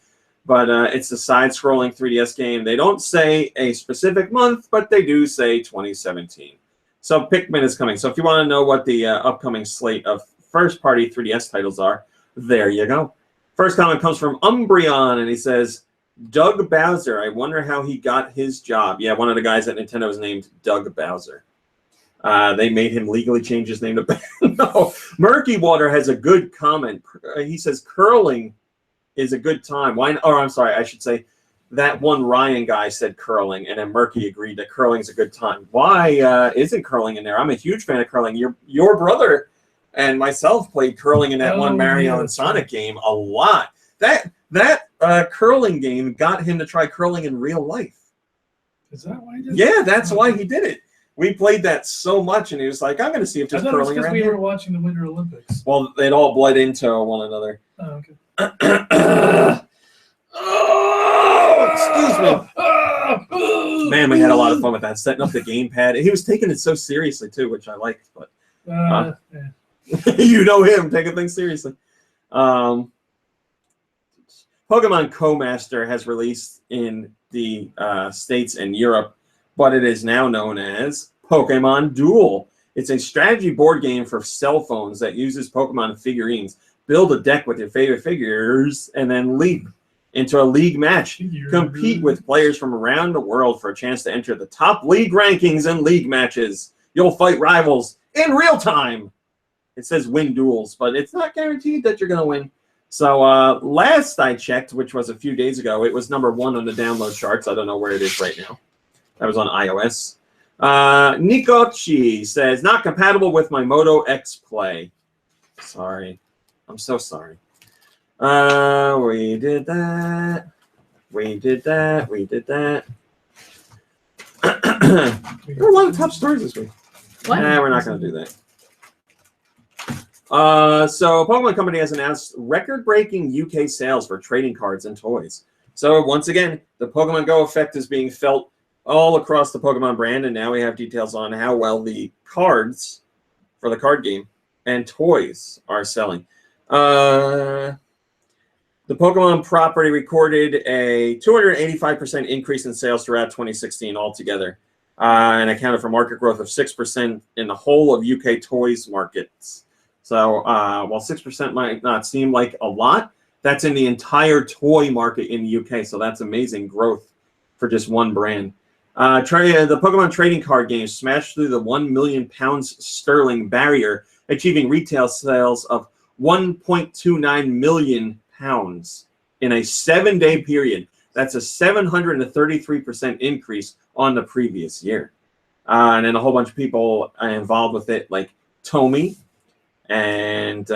But it's a side-scrolling 3DS game. They don't say a specific month, but they do say 2017. So Pikmin is coming. So if you want to know what the upcoming slate of first-party 3DS titles are, there you go. First comment comes from Umbreon, and he says, Doug Bowser. I wonder how he got his job. Yeah, one of the guys at Nintendo is named Doug Bowser. They made him legally change his name to... No, Murky Water has a good comment. He says curling is a good time. Why? Oh, I'm sorry. I should say that one Ryan guy said curling, and then Murky agreed that curling is a good time. Why isn't curling in there? I'm a huge fan of curling. Your brother and myself played curling in that one Mario and Sonic game a lot. That curling game got him to try curling in real life. Is that why he did it? Yeah, that's why he did it. We played that so much, and he was like, I'm going to see if there's curling around we here. were watching the Winter Olympics. Well, it all bled into one another. Oh, okay. Oh, excuse me. Man, we had a lot of fun with that, setting up the gamepad. He was taking it so seriously, too, which I liked. But Yeah. you know him, taking things seriously. Pokemon Co-Master has released in the States and Europe, but it is now known as Pokemon Duel. It's a strategy board game for cell phones that uses Pokemon figurines. Build a deck with your favorite figures and then leap into a league match. Compete with players from around the world for a chance to enter the top league rankings and league matches. You'll fight rivals in real time. It says win duels, but it's not guaranteed that you're going to win. So last I checked, which was a few days ago, it was #1 on the download charts. I don't know where it is right now. That was on iOS. Nikochi says, not compatible with my Moto X Play. Sorry. I'm so sorry. We did that. We did that. We did that. There are a lot of top stories this week. What? Nah, we're not going to do that. So Pokemon Company has announced record-breaking UK sales for trading cards and toys. So once again, the Pokemon Go effect is being felt all across the Pokemon brand, and now we have details on how well the cards for the card game and toys are selling. The Pokemon property recorded a 285% increase in sales throughout 2016 altogether, and accounted for market growth of 6% in the whole of UK toys markets. So while 6% might not seem like a lot, that's in the entire toy market in the UK. So that's amazing growth for just one brand. The Pokemon trading card game smashed through the £1 million sterling barrier, achieving retail sales of £1.29 million in a 7-day period. That's a 733% increase on the previous year. And then a whole bunch of people involved with it, like Tomy and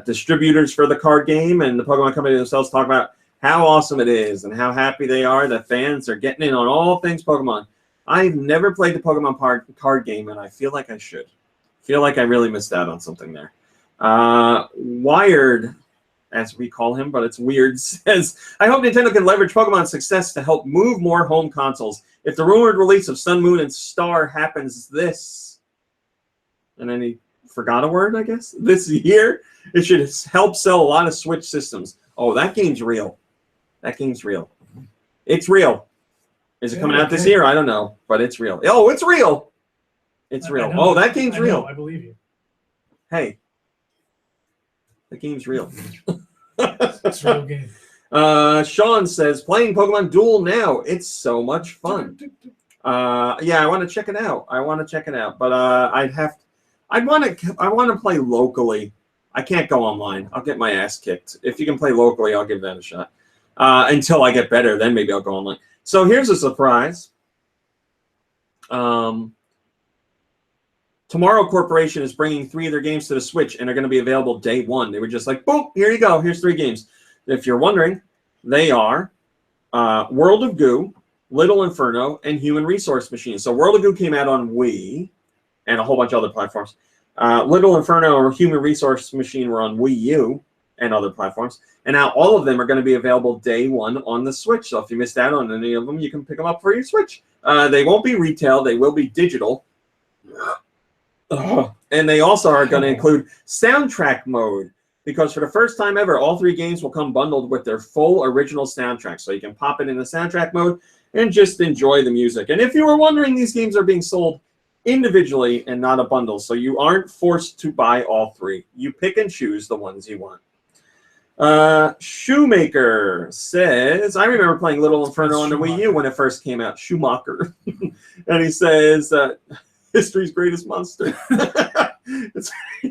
distributors for the card game, and the Pokemon Company themselves talk about how awesome it is and how happy they are that fans are getting in on all things Pokemon. I've never played the Pokemon card game, and I feel like I should. Feel like I really missed out on something there. Wired, as we call him, but it's weird, says, I hope Nintendo can leverage Pokemon's success to help move more home consoles. If the rumored release of Sun, Moon, and Star happens this, and then he forgot a word, I guess, this year, it should help sell a lot of Switch systems. Oh, that game's real. That game's real. It's real. Is it coming out this year? I don't know, but it's real. Oh, it's real. It's real. Oh, that game's real. I believe you. Hey, the game's real. It's a real game. Sean says, playing Pokemon Duel now. It's so much fun. Yeah, I want to check it out. But I want to play locally. I can't go online. I'll get my ass kicked. If you can play locally, I'll give that a shot. Until I get better, then maybe I'll go online. So here's a surprise. Tomorrow Corporation is bringing 3 of their games to the Switch, and they're going to be available day 1. They were just like, boom, here you go. Here's 3 games. If you're wondering, they are World of Goo, Little Inferno, and Human Resource Machine. So World of Goo came out on Wii and a whole bunch of other platforms. Little Inferno or Human Resource Machine were on Wii U and other platforms. And now all of them are going to be available day 1 on the Switch. So if you missed out on any of them, you can pick them up for your Switch. They won't be retail. They will be digital. And they also are going to include soundtrack mode, because for the first time ever, all 3 games will come bundled with their full original soundtrack. So you can pop it in the soundtrack mode and just enjoy the music. And if you were wondering, these games are being sold individually and not a bundle. So you aren't forced to buy all 3. You pick and choose the ones you want. Shoemaker says, I remember playing Little Inferno on the Wii U when it first came out. Schumacher. And he says, history's greatest monster.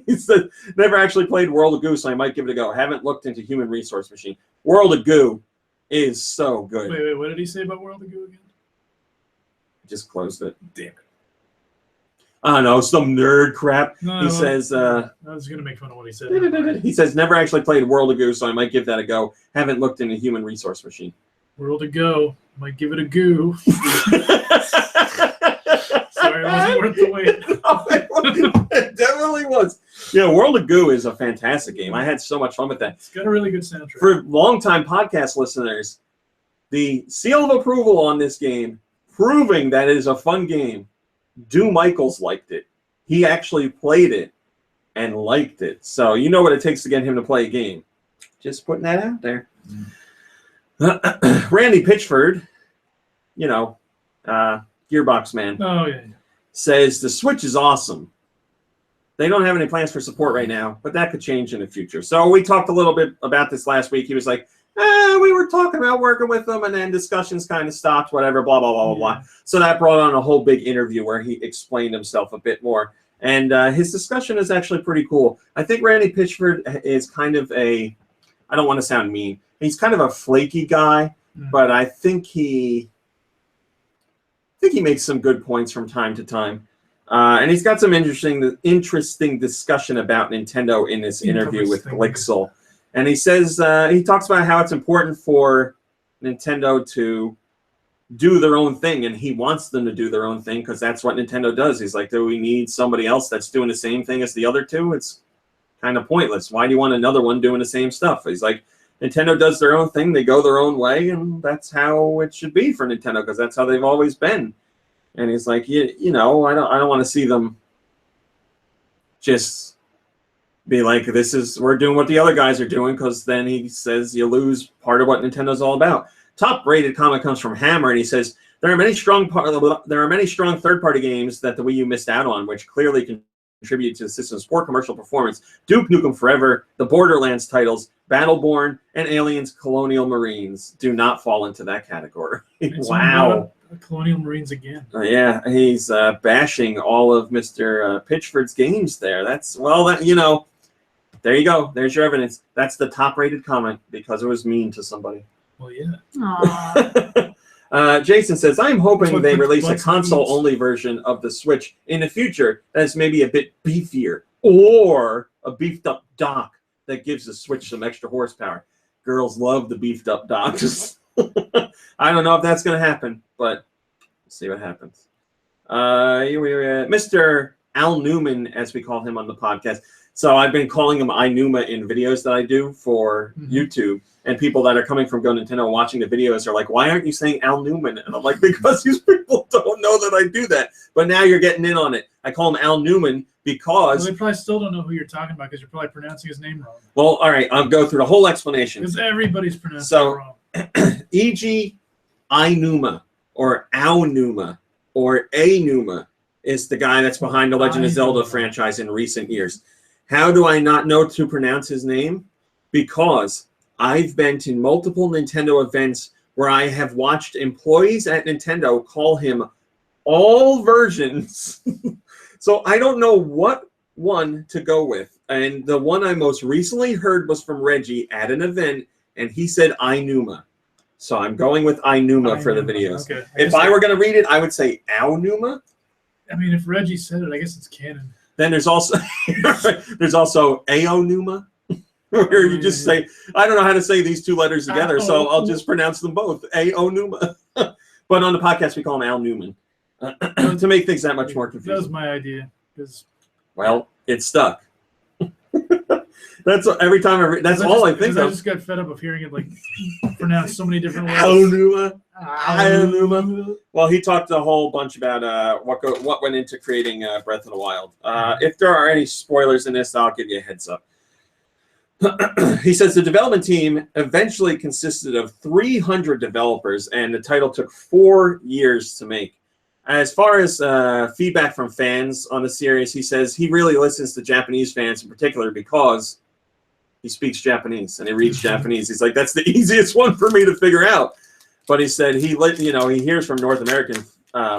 He said, never actually played World of Goo, so I might give it a go. Haven't looked into Human Resource Machine. World of Goo is so good. Wait, what did he say about World of Goo again? Just closed it. Damn it. I don't know, some nerd crap. No, he says, I was going to make fun of what he said. He says, never actually played World of Goo, so I might give that a go. Haven't looked into Human Resource Machine. World of Go. Might give it a goo. Sorry, it wasn't worth the wait. It definitely was. Yeah, World of Goo is a fantastic game. I had so much fun with that. It's got a really good soundtrack. For longtime podcast listeners, the seal of approval on this game, proving that it is a fun game, Do Michaels liked it. He actually played it and liked it. So you know what it takes to get him to play a game. Just putting that out there. Randy Pitchford, you know, Gearbox man, says the Switch is awesome. They don't have any plans for support right now, but that could change in the future. So we talked a little bit about this last week. He was like, we were talking about working with them, and then discussions kind of stopped, whatever, blah, blah, blah, blah, blah. So that brought on a whole big interview where he explained himself a bit more. And his discussion is actually pretty cool. I think Randy Pitchford is kind of I don't want to sound mean, he's kind of a flaky guy, but I think he makes some good points from time to time. And he's got some interesting discussion about Nintendo in this interview with Glixel. And he says, he talks about how it's important for Nintendo to do their own thing, and he wants them to do their own thing because that's what Nintendo does. He's like, do we need somebody else that's doing the same thing as the other two? It's kind of pointless. Why do you want another one doing the same stuff? He's like, Nintendo does their own thing, they go their own way, and that's how it should be for Nintendo because that's how they've always been. And he's like, you know, I don't want to see them just be like, we're doing what the other guys are doing, because then he says you lose part of what Nintendo's all about. Top-rated comment comes from Hammer, and he says there are many strong third-party games that the Wii U missed out on, which clearly contribute to the system's poor commercial performance. Duke Nukem Forever, the Borderlands titles, Battleborn, and Aliens Colonial Marines do not fall into that category. Wow. Colonial Marines again. Yeah, he's bashing all of Mr. Pitchford's games there. You know, there you go. There's your evidence. That's the top-rated comment because it was mean to somebody. Well, yeah. Jason says, I'm hoping they release a console-only version of the Switch in the future that is maybe a bit beefier, or a beefed-up dock that gives the Switch some extra horsepower. Girls love the beefed-up docks. I don't know if that's going to happen, but we'll see what happens. Mr. Al Newman, as we call him on the podcast. So I've been calling him iNuma in videos that I do for YouTube. And people that are coming from GoNintendo watching the videos are like, why aren't you saying Al Newman? And I'm like, because these people don't know that I do that. But now you're getting in on it. I call him Al Newman because... Well, they probably still don't know who you're talking about because you're probably pronouncing his name wrong. Well, all right. I'll go through the whole explanation. Because everybody's pronouncing it wrong. E.g. iNuma or Aonuma or Anuma is the guy that's behind the Legend of Zelda franchise in recent years. How do I not know to pronounce his name? Because I've been to multiple Nintendo events where I have watched employees at Nintendo call him all versions. So I don't know what one to go with. And the one I most recently heard was from Reggie at an event, and he said iNuma. So I'm going with iNuma for the videos. Okay. If I were going to read it, I would say Aonuma. I mean, if Reggie said it, I guess it's canon. Then there's also Aonuma, where you just say, I don't know how to say these two letters together, so I'll just pronounce them both, Aonuma. But on the podcast, we call him Al Newman to make things that much more confusing. That was my idea. Well, it stuck. That's every time that's all I think of. I just got fed up of hearing it like pronounced so many different ways. Aonuma. Well, he talked a whole bunch about what went into creating Breath of the Wild. If there are any spoilers in this, I'll give you a heads up. He says the development team eventually consisted of 300 developers, and the title took 4 years to make. As far as feedback from fans on the series, he says he really listens to Japanese fans in particular because he speaks Japanese and he reads Japanese. He's like, that's the easiest one for me to figure out. But he said he hears from North American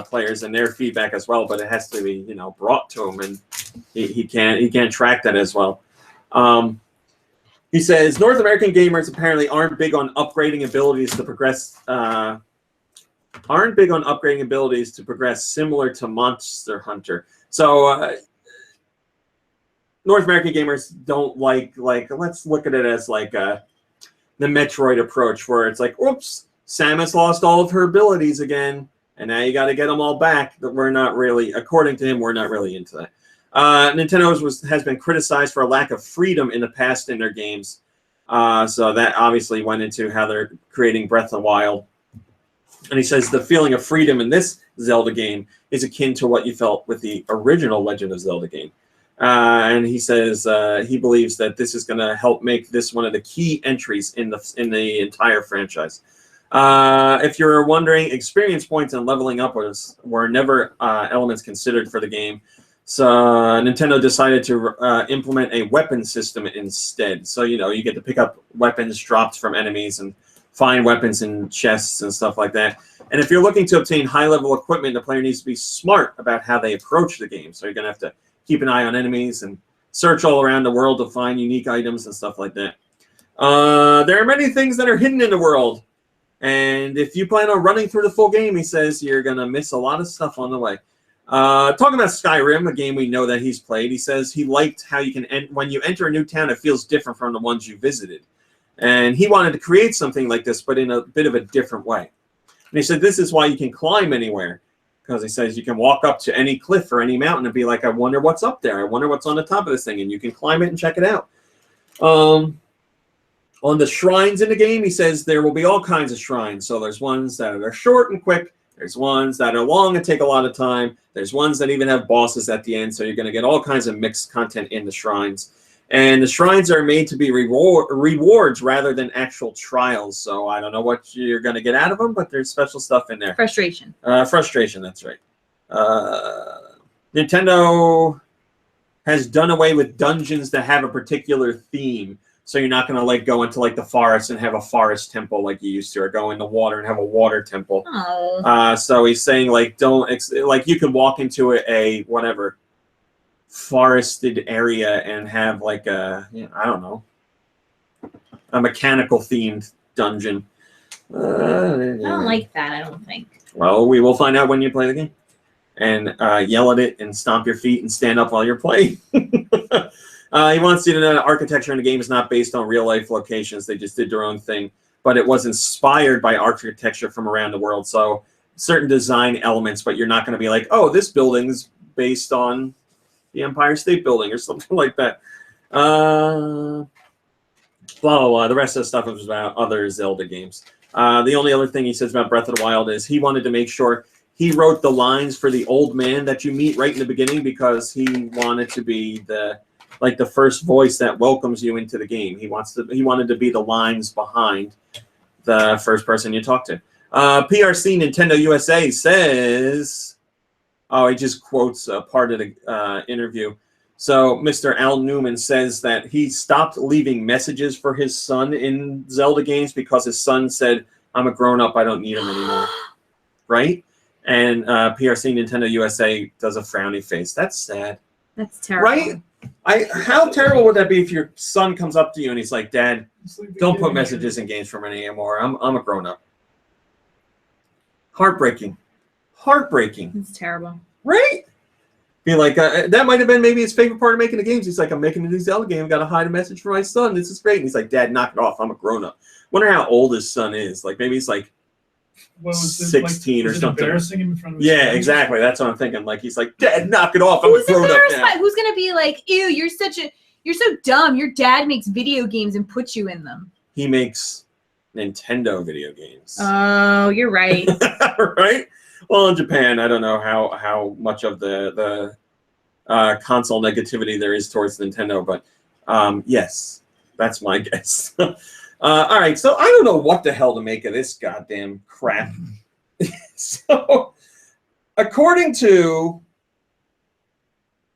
players and their feedback as well, but it has to be brought to him, and he can't track that as well. He says North American gamers apparently aren't big on upgrading abilities to progress. Similar to Monster Hunter. So North American gamers don't like let's look at it as like the Metroid approach, where it's like, oops, Samus lost all of her abilities again, and now you got to get them all back. That we're not really, according to him, we're not really into that. Nintendo has been criticized for a lack of freedom in the past in their games. So that obviously went into how they're creating Breath of the Wild. And he says the feeling of freedom in this Zelda game is akin to what you felt with the original Legend of Zelda game. And he says he believes that this is going to help make this one of the key entries in the entire franchise. If you're wondering, experience points and leveling up were never elements considered for the game. So Nintendo decided to implement a weapon system instead. So, you get to pick up weapons dropped from enemies and find weapons in chests and stuff like that. And if you're looking to obtain high-level equipment, the player needs to be smart about how they approach the game. So you're going to have to keep an eye on enemies and search all around the world to find unique items and stuff like that. There are many things that are hidden in the world. And if you plan on running through the full game, he says, you're going to miss a lot of stuff on the way. Talking about Skyrim, a game we know that he's played, he says he liked how you can, when you enter a new town, it feels different from the ones you visited. And he wanted to create something like this, but in a bit of a different way. And he said this is why you can climb anywhere. Because he says you can walk up to any cliff or any mountain and be like, I wonder what's up there. I wonder what's on the top of this thing. And you can climb it and check it out. On the shrines in the game, he says there will be all kinds of shrines. So there's ones that are short and quick. There's ones that are long and take a lot of time. There's ones that even have bosses at the end. So you're going to get all kinds of mixed content in the shrines. And the shrines are made to be rewards rather than actual trials. So I don't know what you're going to get out of them, but there's special stuff in there. Frustration. Frustration, that's right. Nintendo has done away with dungeons that have a particular theme. So you're not going to go into the forest and have a forest temple like you used to, or go in the water and have a water temple. Oh. So he's saying don't you could walk into a whatever forested area and have I don't know, a mechanical themed dungeon. I don't like that. I don't think. Well, we will find out when you play the game, and yell at it and stomp your feet and stand up while you're playing. He wants you to know that architecture in the game is not based on real life locations. They just did their own thing, but it was inspired by architecture from around the world. So certain design elements, but you're not going to be like, oh, this building's based on the Empire State Building or something like that. Blah, blah, blah. The rest of the stuff was about other Zelda games. The only other thing he says about Breath of the Wild is he wanted to make sure he wrote the lines for the old man that you meet right in the beginning because he wanted to be the first voice that welcomes you into the game. He wanted to be the lines behind the first person you talk to. PRC Nintendo USA says, he just quotes part of the interview. So Mr. Al Newman says that he stopped leaving messages for his son in Zelda games because his son said, I'm a grown-up, I don't need him anymore. Right? And PRC Nintendo USA does a frowny face. That's sad. That's terrible. Right? How terrible would that be if your son comes up to you and he's like, Dad, don't put messages in games for me anymore. I'm a grown-up. Heartbreaking. It's terrible. Right? Be like, that might have been maybe his favorite part of making the games. He's like, I'm making a new Zelda game. I've got to hide a message for my son. This is great. And he's like, Dad, knock it off. I'm a grown-up. Wonder how old his son is. Maybe he's 16 or something. Embarrassing him in front of his Yeah, friends? exactly. That's what I'm thinking. He's like, Dad, knock it off. I'm a grown-up now. Who's gonna be like, ew, you're so dumb. Your dad makes video games and puts you in them. He makes Nintendo video games. Oh, you're right. Right? Well, in Japan, I don't know how much of the console negativity there is towards Nintendo, but yes, that's my guess. All right, so I don't know what the hell to make of this goddamn crap. So, according to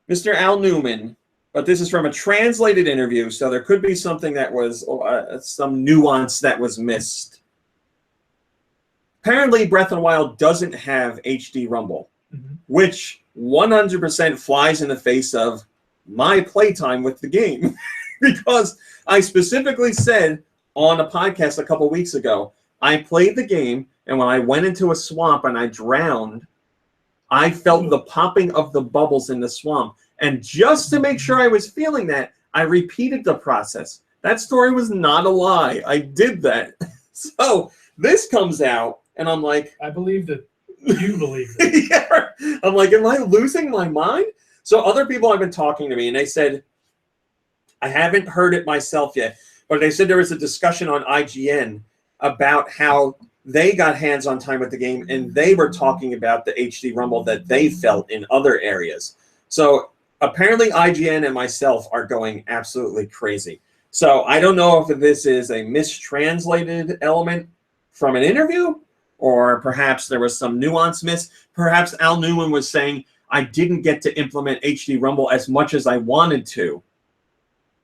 Mr. Al Newman, but this is from a translated interview, so there could be something that was some nuance that was missed. Apparently, Breath of the Wild doesn't have HD Rumble, which 100% flies in the face of my playtime with the game. Because I specifically said on a podcast a couple weeks ago, I played the game, and when I went into a swamp and I drowned, I felt the popping of the bubbles in the swamp. And just to make sure I was feeling that, I repeated the process. That story was not a lie. I did that. So this comes out, and I'm like... I believe that you believe it. Yeah. I'm like, am I losing my mind? So other people have been talking to me, and they said, I haven't heard it myself yet, but they said there was a discussion on IGN about how they got hands-on time with the game, and they were talking about the HD Rumble that they felt in other areas. So apparently IGN and myself are going absolutely crazy. So I don't know if this is a mistranslated element from an interview, or perhaps there was some nuance miss. Perhaps Al Newman was saying, I didn't get to implement HD Rumble as much as I wanted to.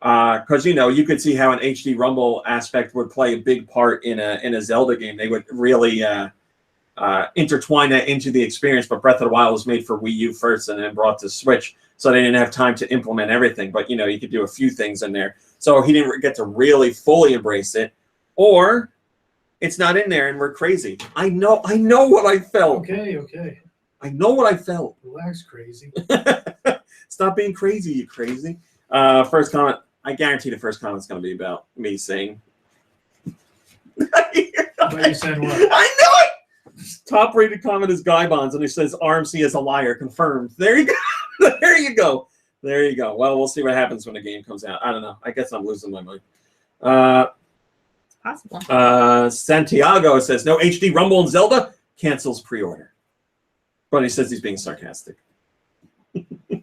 Because, you know, you could see how an HD Rumble aspect would play a big part in a Zelda game. They would really intertwine that into the experience, but Breath of the Wild was made for Wii U first and then brought to Switch, so they didn't have time to implement everything. But, you know, you could do a few things in there. So he didn't get to really fully embrace it. Or it's not in there and we're crazy. I know what I felt. Okay. I know what I felt. Relax, crazy. Stop being crazy, you crazy. First comment. I guarantee the first comment's going to be about me saying. But you said what? I know it! Top rated comment is Guy Bonds, and he says RMC is a liar. Confirmed. There you go. There you go. There you go. Well, we'll see what happens when the game comes out. I don't know. I guess I'm losing my mind. It's possible. Santiago says no HD Rumble in Zelda, cancels pre-order. But he says he's being sarcastic. All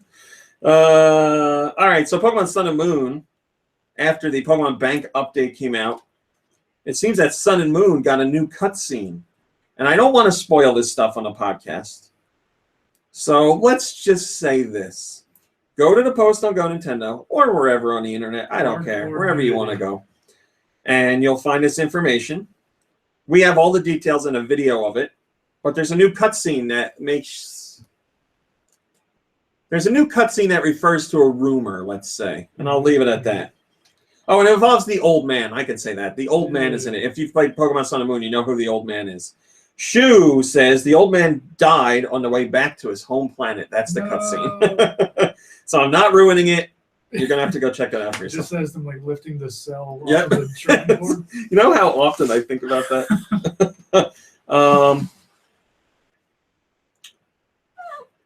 right, so Pokemon Sun and Moon, after the Pokemon Bank update came out, it seems that Sun and Moon got a new cutscene. And I don't want to spoil this stuff on the podcast. So let's just say this. Go to the post on GoNintendo or wherever on the internet. I don't care. Wherever you want to go. And you'll find this information. We have all the details in a video of it. But there's a new cutscene that makes... There's a new cutscene that refers to a rumor, let's say. And I'll leave it at that. Oh, and it involves the old man. I can say that. The old man is in it. If you've played Pokemon Sun and Moon, you know who the old man is. Shu says the old man died on the way back to his home planet. That's the cutscene. So I'm not ruining it. You're going to have to go check it out for yourself. Just says them like lifting the cell off Yep. the shrine board. You know how often I think about that?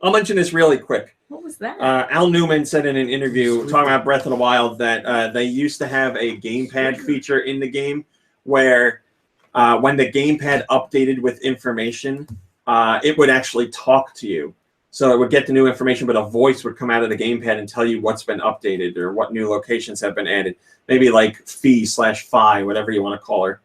I'll mention this really quick. What was that? Al Newman said in an interview talking about Breath of the Wild that they used to have a gamepad feature in the game where when the gamepad updated with information, it would actually talk to you. So it would get the new information, but a voice would come out of the gamepad and tell you what's been updated or what new locations have been added. Maybe like Fee/Fi, whatever you want to call her.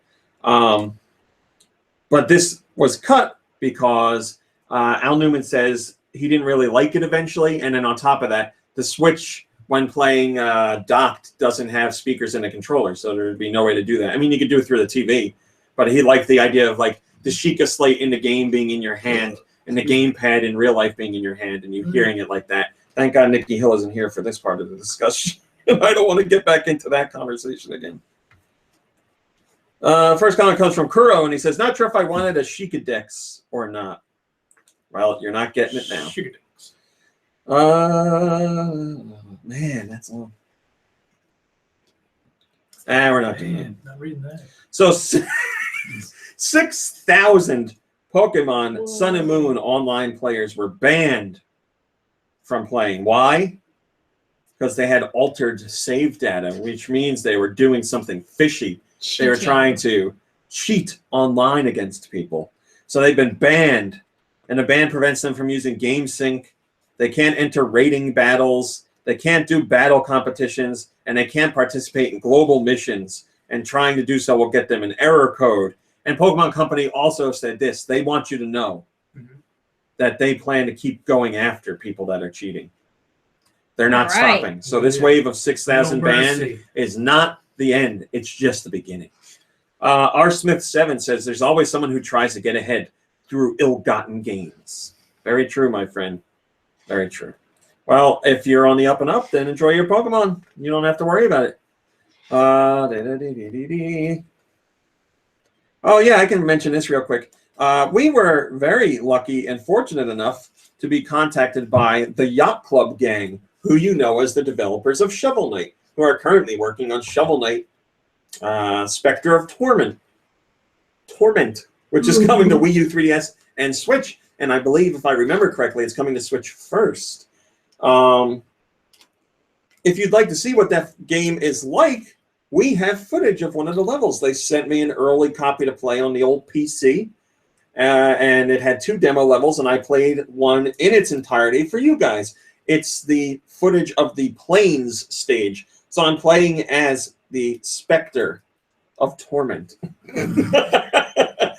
But this was cut because Al Newman says he didn't really like it eventually. And then on top of that, the Switch, when playing docked, doesn't have speakers in the controller. So there would be no way to do that. I mean, you could do it through the TV. But he liked the idea of like the Sheikah Slate in the game being in your hand and the gamepad in real life being in your hand and you hearing it like that. Thank God Nikki Hill isn't here for this part of the discussion. I don't want to get back into that conversation again. First comment comes from Kuro, and he says, not sure if I wanted a Sheikah Dex or not. Well, you're not getting it now. Sheikah Dex. Man, that's long. We're not doing that. Not reading that. So 6,000 Pokemon Sun and Moon online players were banned from playing. Why? Because they had altered save data, which means they were doing something fishy. They were trying to cheat online against people. So they've been banned, and the ban prevents them from using GameSync. They can't enter rating battles. They can't do battle competitions, and they can't participate in global missions. And trying to do so will get them an error code. And Pokemon Company also said this. They want you to know that they plan to keep going after people that are cheating. They're not stopping. So this wave of 6,000 banned is not the end. It's just the beginning. R. Smith 7 says there's always someone who tries to get ahead through ill-gotten gains. Very true, my friend. Very true. Well, if you're on the up and up, then enjoy your Pokemon. You don't have to worry about it. Oh, yeah, I can mention this real quick. We were very lucky and fortunate enough to be contacted by the Yacht Club gang, who you know as the developers of Shovel Knight, who are currently working on Shovel Knight Spectre of Torment, which is coming to Wii U, 3DS, and Switch. And I believe, if I remember correctly, it's coming to Switch first. If you'd like to see what that game is like, we have footage of one of the levels. They sent me an early copy to play on the old PC, and it had 2 demo levels, and I played one in its entirety for you guys. It's the footage of the Plains stage. So I'm playing as the Spectre of Torment. But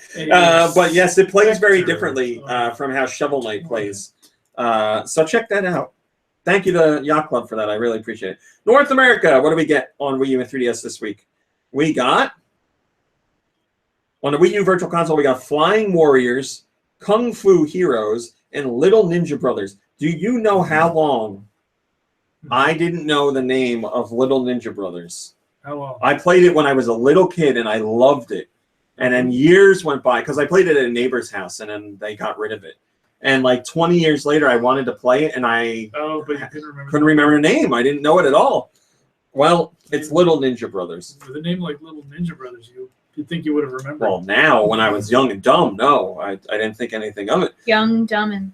yes, it plays very differently from how Shovel Knight plays. So check that out. Thank you to Yacht Club for that. I really appreciate it. North America, what do we get on Wii U and 3DS this week? We got, on the Wii U Virtual Console, we got Flying Warriors, Kung Fu Heroes, and Little Ninja Brothers. Do you know how long I didn't know the name of Little Ninja Brothers? How long? I played it when I was a little kid, and I loved it. And then years went by, because I played it at a neighbor's house, and then they got rid of it. And like 20 years later, I wanted to play it, and I but you couldn't remember the name. I didn't know it at all. Well, it's Little Ninja Brothers. With a name like Little Ninja Brothers, you'd think you would have remembered. Well, now, when I was young and dumb, no, I didn't think anything of it. Young, dumb, and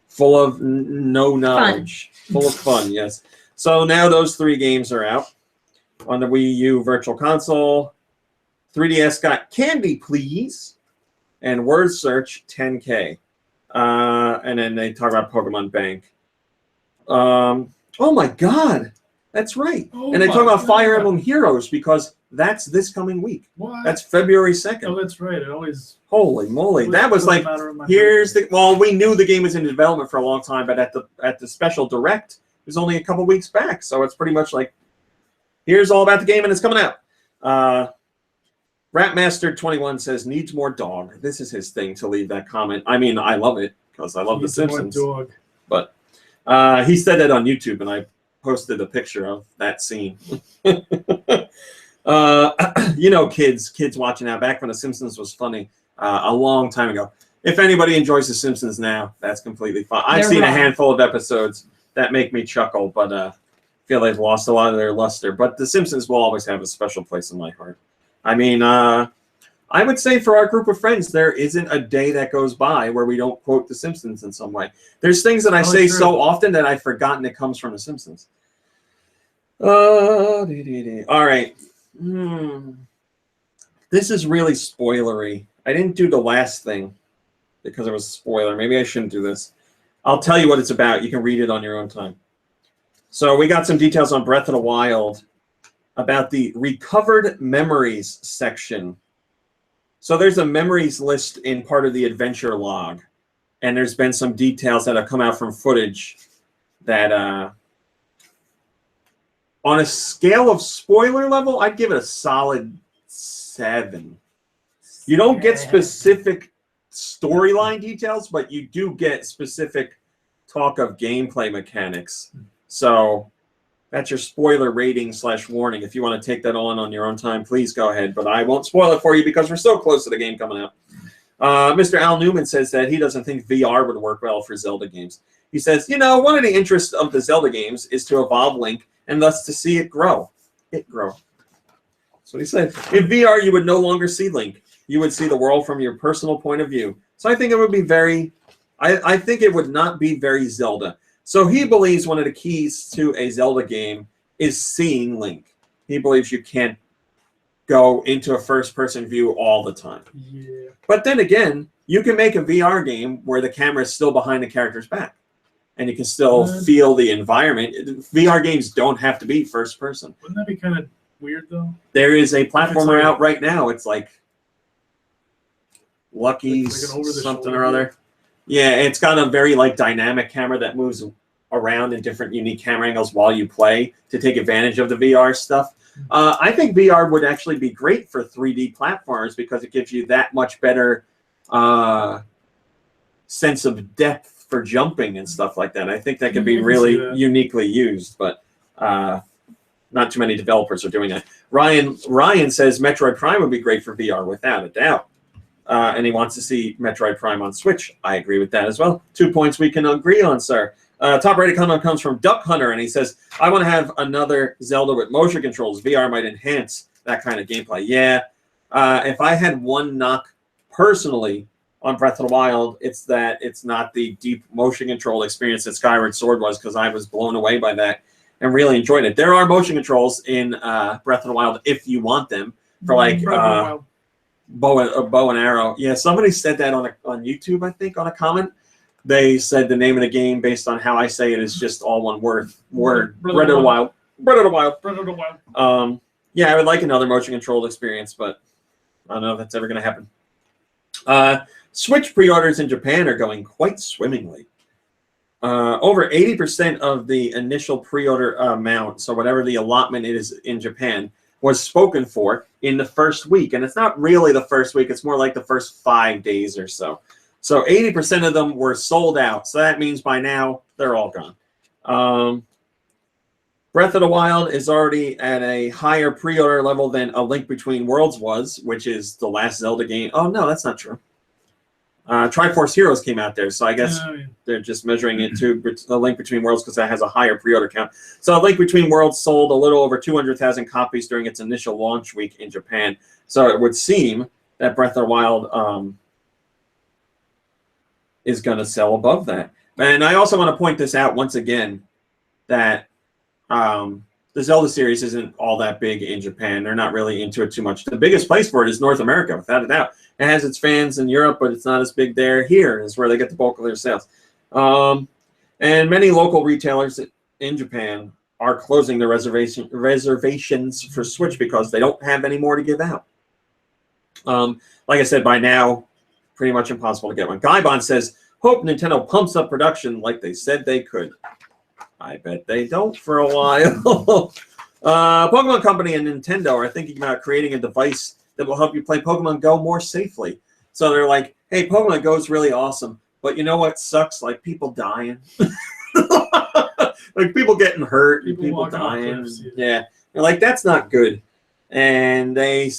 full of no knowledge. Full of fun, yes. So now those 3 games are out on the Wii U Virtual Console. 3DS got Candy Please and Word Search 10K. And then they talk about Pokemon Bank. Oh my God, that's right. And they talk about Fire Emblem Heroes because that's this coming week. What? That's February 2nd. Oh, that's right. It always. Holy moly, that was like. Here's the. Well, we knew the game was in development for a long time, but at the special direct, it was only a couple weeks back, so it's pretty much like, here's all about the game and it's coming out. Ratmaster21 says, needs more dog. This is his thing to leave that comment. I mean, I love it because I love The Simpsons. Dog. But he said that on YouTube, and I posted a picture of that scene. You know, kids watching that back when The Simpsons was funny a long time ago. If anybody enjoys The Simpsons now, that's completely fine. I've seen a handful of episodes that make me chuckle, but I feel they've lost a lot of their luster. But The Simpsons will always have a special place in my heart. I mean, I would say for our group of friends, there isn't a day that goes by where we don't quote The Simpsons in some way. There's things that I say so often that I've forgotten it comes from The Simpsons. All right. This is really spoilery. I didn't do the last thing because it was a spoiler. Maybe I shouldn't do this. I'll tell you what it's about. You can read it on your own time. So we got some details on Breath of the Wild about the recovered memories section. So there's a memories list in part of the adventure log, and there's been some details that have come out from footage that on a scale of spoiler level, I'd give it a solid 7. You don't get specific storyline details, but you do get specific talk of gameplay mechanics. So that's your spoiler rating / warning. If you want to take that on your own time, please go ahead. But I won't spoil it for you because we're so close to the game coming out. Mr. Al Newman says that he doesn't think VR would work well for Zelda games. He says, you know, one of the interests of the Zelda games is to evolve Link and thus to see it grow. So he said, in VR, you would no longer see Link. You would see the world from your personal point of view. So I think it would be I think it would not be very Zelda. So he believes one of the keys to a Zelda game is seeing Link. He believes you can't go into a first-person view all the time. Yeah. But then again, you can make a VR game where the camera is still behind the character's back. And you can still feel the environment. VR games don't have to be first-person. Wouldn't that be kind of weird, though? There is a platformer out right now. It's like Lucky something or other. Yeah, it's got a very dynamic camera that moves around in different unique camera angles while you play to take advantage of the VR stuff. I think VR would actually be great for 3D platformers because it gives you that much better sense of depth for jumping and stuff like that. I think that could be really uniquely used, but not too many developers are doing that. Ryan says Metroid Prime would be great for VR without a doubt. And he wants to see Metroid Prime on Switch. I agree with that as well. 2 points we can agree on, sir. Top rated comment comes from Duck Hunter, and he says, I want to have another Zelda with motion controls. VR might enhance that kind of gameplay. Yeah. If I had one knock personally on Breath of the Wild, it's that it's not the deep motion control experience that Skyward Sword was, because I was blown away by that and really enjoyed it. There are motion controls in Breath of the Wild if you want them for bow and arrow. Yeah, somebody said that on YouTube, I think, on a comment. They said the name of the game based on how I say it is just all one word. Breath of the Wild. Breath of the Wild. Breath of the Wild. Yeah, I would like another motion controlled experience, but I don't know if that's ever going to happen. Switch pre-orders in Japan are going quite swimmingly. over 80% of the initial pre-order amount, so whatever the allotment is in Japan, was spoken for in the first week. And it's not really the first week. It's more like the first 5 days or so. So 80% of them were sold out. So that means by now, they're all gone. Breath of the Wild is already at a higher pre-order level than A Link Between Worlds was, which is the last Zelda game. Oh, no, that's not true. Triforce Heroes came out there, so I guess they're just measuring it to A Link Between Worlds because that has a higher pre-order count. So A Link Between Worlds sold a little over 200,000 copies during its initial launch week in Japan. So it would seem that Breath of the Wild is going to sell above that. And I also want to point this out once again, that the Zelda series isn't all that big in Japan. They're not really into it too much. The biggest place for it is North America, without a doubt. It has its fans in Europe, but it's not as big there. Here is where they get the bulk of their sales. And many local retailers in Japan are closing their reservations for Switch because they don't have any more to give out. Like I said, by now, pretty much impossible to get one. Guybon says, hope Nintendo pumps up production like they said they could. I bet they don't for a while. Pokemon Company and Nintendo are thinking about creating a device that will help you play Pokemon Go more safely. So they're like, hey, Pokemon Go is really awesome, but you know what sucks? Like people dying. Like people getting hurt, people dying. Cliffs, yeah. They're like, that's not good. And they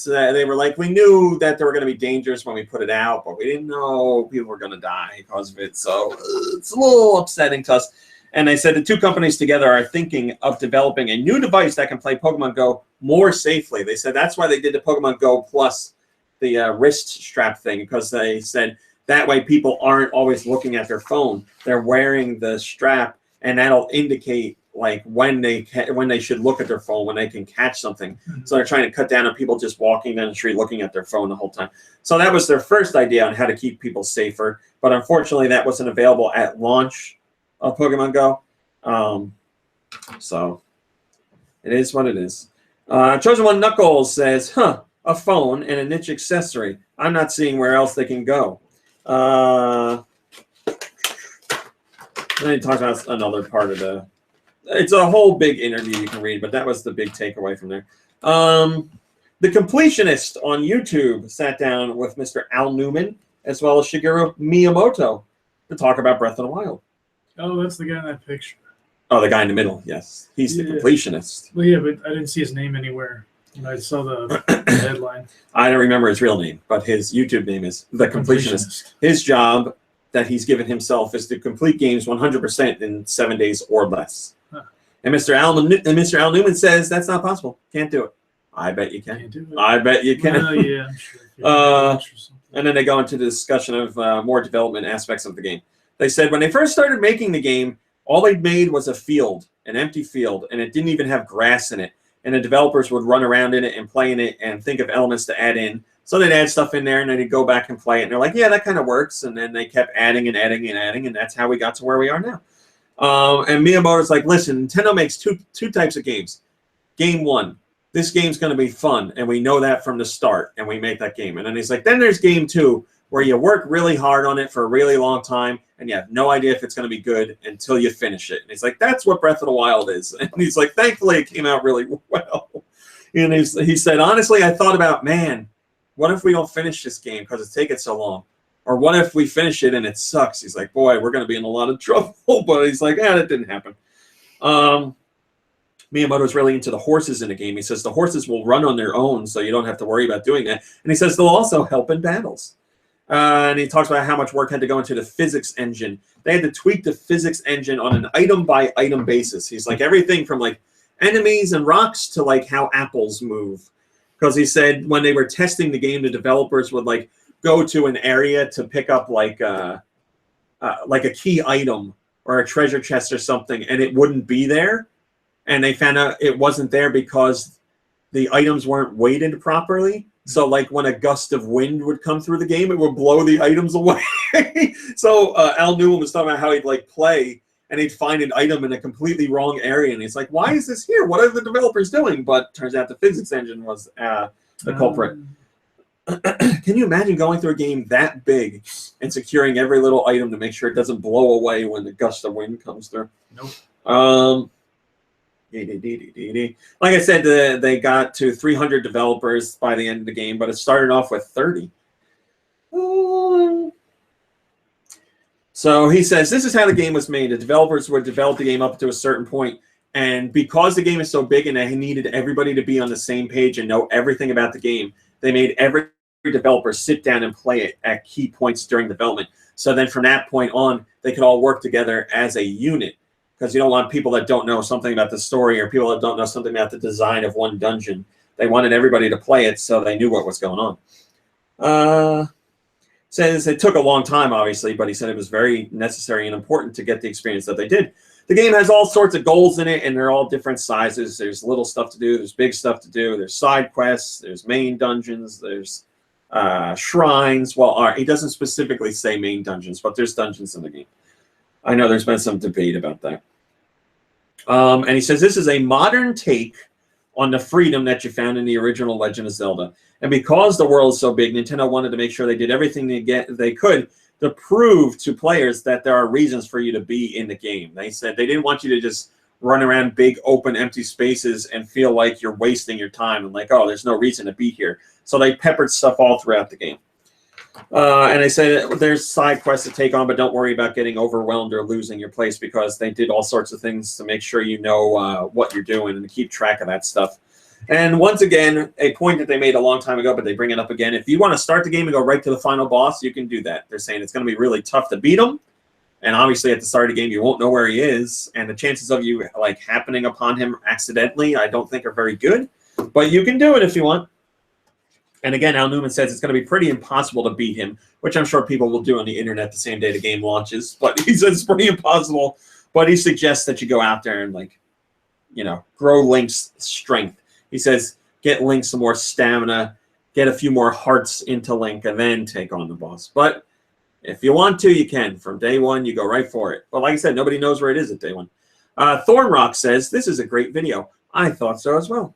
were like, we knew that there were going to be dangers when we put it out, but we didn't know people were going to die because of it. So it's a little upsetting to us. And they said the two companies together are thinking of developing a new device that can play Pokemon Go more safely. They said that's why they did the Pokemon Go Plus, the wrist strap thing, because they said that way people aren't always looking at their phone. They're wearing the strap, and that'll indicate like when they should look at their phone, when they can catch something. So they're trying to cut down on people just walking down the street looking at their phone the whole time. So that was their first idea on how to keep people safer. But unfortunately, that wasn't available at launch of Pokemon Go. So it is what it is. Chosen One Knuckles says, a phone and a niche accessory. I'm not seeing where else they can go. Then he talks about another part of it's a whole big interview you can read, but that was the big takeaway from there. The Completionist on YouTube sat down with Mr. Al Newman as well as Shigeru Miyamoto to talk about Breath of the Wild. Oh, that's the guy in that picture. Oh, the guy in the middle, yes. He's the Completionist. Well, yeah, but I didn't see his name anywhere. And I saw the headline. I don't remember his real name, but his YouTube name is The Completionist. His job that he's given himself is to complete games 100% in 7 days or less. Huh. And Mr. Al Newman says that's not possible. Can't do it. I bet you can. I bet you can. Yeah, I'm sure. And then they go into the discussion of more development aspects of the game. They said when they first started making the game, all they made was a field, an empty field, and it didn't even have grass in it. And the developers would run around in it and play in it and think of elements to add in. So they'd add stuff in there, and then they'd go back and play it. And they're like, yeah, that kind of works. And then they kept adding and adding and adding, and that's how we got to where we are now. And Miyamoto's like, listen, Nintendo makes two types of games. Game one, this game's going to be fun, and we know that from the start, and we make that game. And then he's like, then there's game two, where you work really hard on it for a really long time, and you have no idea if it's going to be good until you finish it. And he's like, that's what Breath of the Wild is. And he's like, thankfully, it came out really well. And he said, honestly, I thought about, man, what if we don't finish this game because it's taking so long? Or what if we finish it and it sucks? He's like, boy, we're going to be in a lot of trouble. But he's like, that didn't happen. Miyamoto's really into the horses in the game. He says the horses will run on their own, so you don't have to worry about doing that. And he says they'll also help in battles. And he talks about how much work had to go into the physics engine. They had to tweak the physics engine on an item-by-item basis. He's like everything from like enemies and rocks to like how apples move. Because he said when they were testing the game, the developers would like go to an area to pick up like a key item or a treasure chest or something, and it wouldn't be there. And they found out it wasn't there because the items weren't weighted properly. So like when a gust of wind would come through the game, it would blow the items away. So Al Newman was talking about how he'd like play and he'd find an item in a completely wrong area. And he's like, why is this here? What are the developers doing? But turns out the physics engine was the culprit. Can you imagine going through a game that big and securing every little item to make sure it doesn't blow away when the gust of wind comes through? Nope. Like I said, they got to 300 developers by the end of the game, but it started off with 30. So he says, this is how the game was made. The developers would develop the game up to a certain point, and because the game is so big and they needed everybody to be on the same page and know everything about the game, they made every developer sit down and play it at key points during development. So then from that point on, they could all work together as a unit, because you don't want people that don't know something about the story or people that don't know something about the design of one dungeon. They wanted everybody to play it so they knew what was going on. Says it took a long time, obviously, but he said it was very necessary and important to get the experience that they did. The game has all sorts of goals in it, and they're all different sizes. There's little stuff to do. There's big stuff to do. There's side quests. There's main dungeons. There's shrines. Well, he doesn't specifically say main dungeons, but there's dungeons in the game. I know there's been some debate about that. And he says this is a modern take on the freedom that you found in the original Legend of Zelda. And because the world is so big, Nintendo wanted to make sure they did everything they could to prove to players that there are reasons for you to be in the game. They said they didn't want you to just run around big, open, empty spaces and feel like you're wasting your time and like, oh, there's no reason to be here. So they peppered stuff all throughout the game. And they said there's side quests to take on, but don't worry about getting overwhelmed or losing your place, because they did all sorts of things to make sure you know what you're doing and to keep track of that stuff. And once again, a point that they made a long time ago, but they bring it up again. If you want to start the game and go right to the final boss, you can do that. They're saying it's going to be really tough to beat him. And obviously at the start of the game, you won't know where he is. And the chances of you like happening upon him accidentally, I don't think are very good. But you can do it if you want. And again, Al Newman says it's going to be pretty impossible to beat him, which I'm sure people will do on the internet the same day the game launches. But he says it's pretty impossible. But he suggests that you go out there and, like, you know, grow Link's strength. He says get Link some more stamina, get a few more hearts into Link, and then take on the boss. But if you want to, you can. From day one, you go right for it. But like I said, nobody knows where it is at day one. Thornrock says, this is a great video. I thought so as well.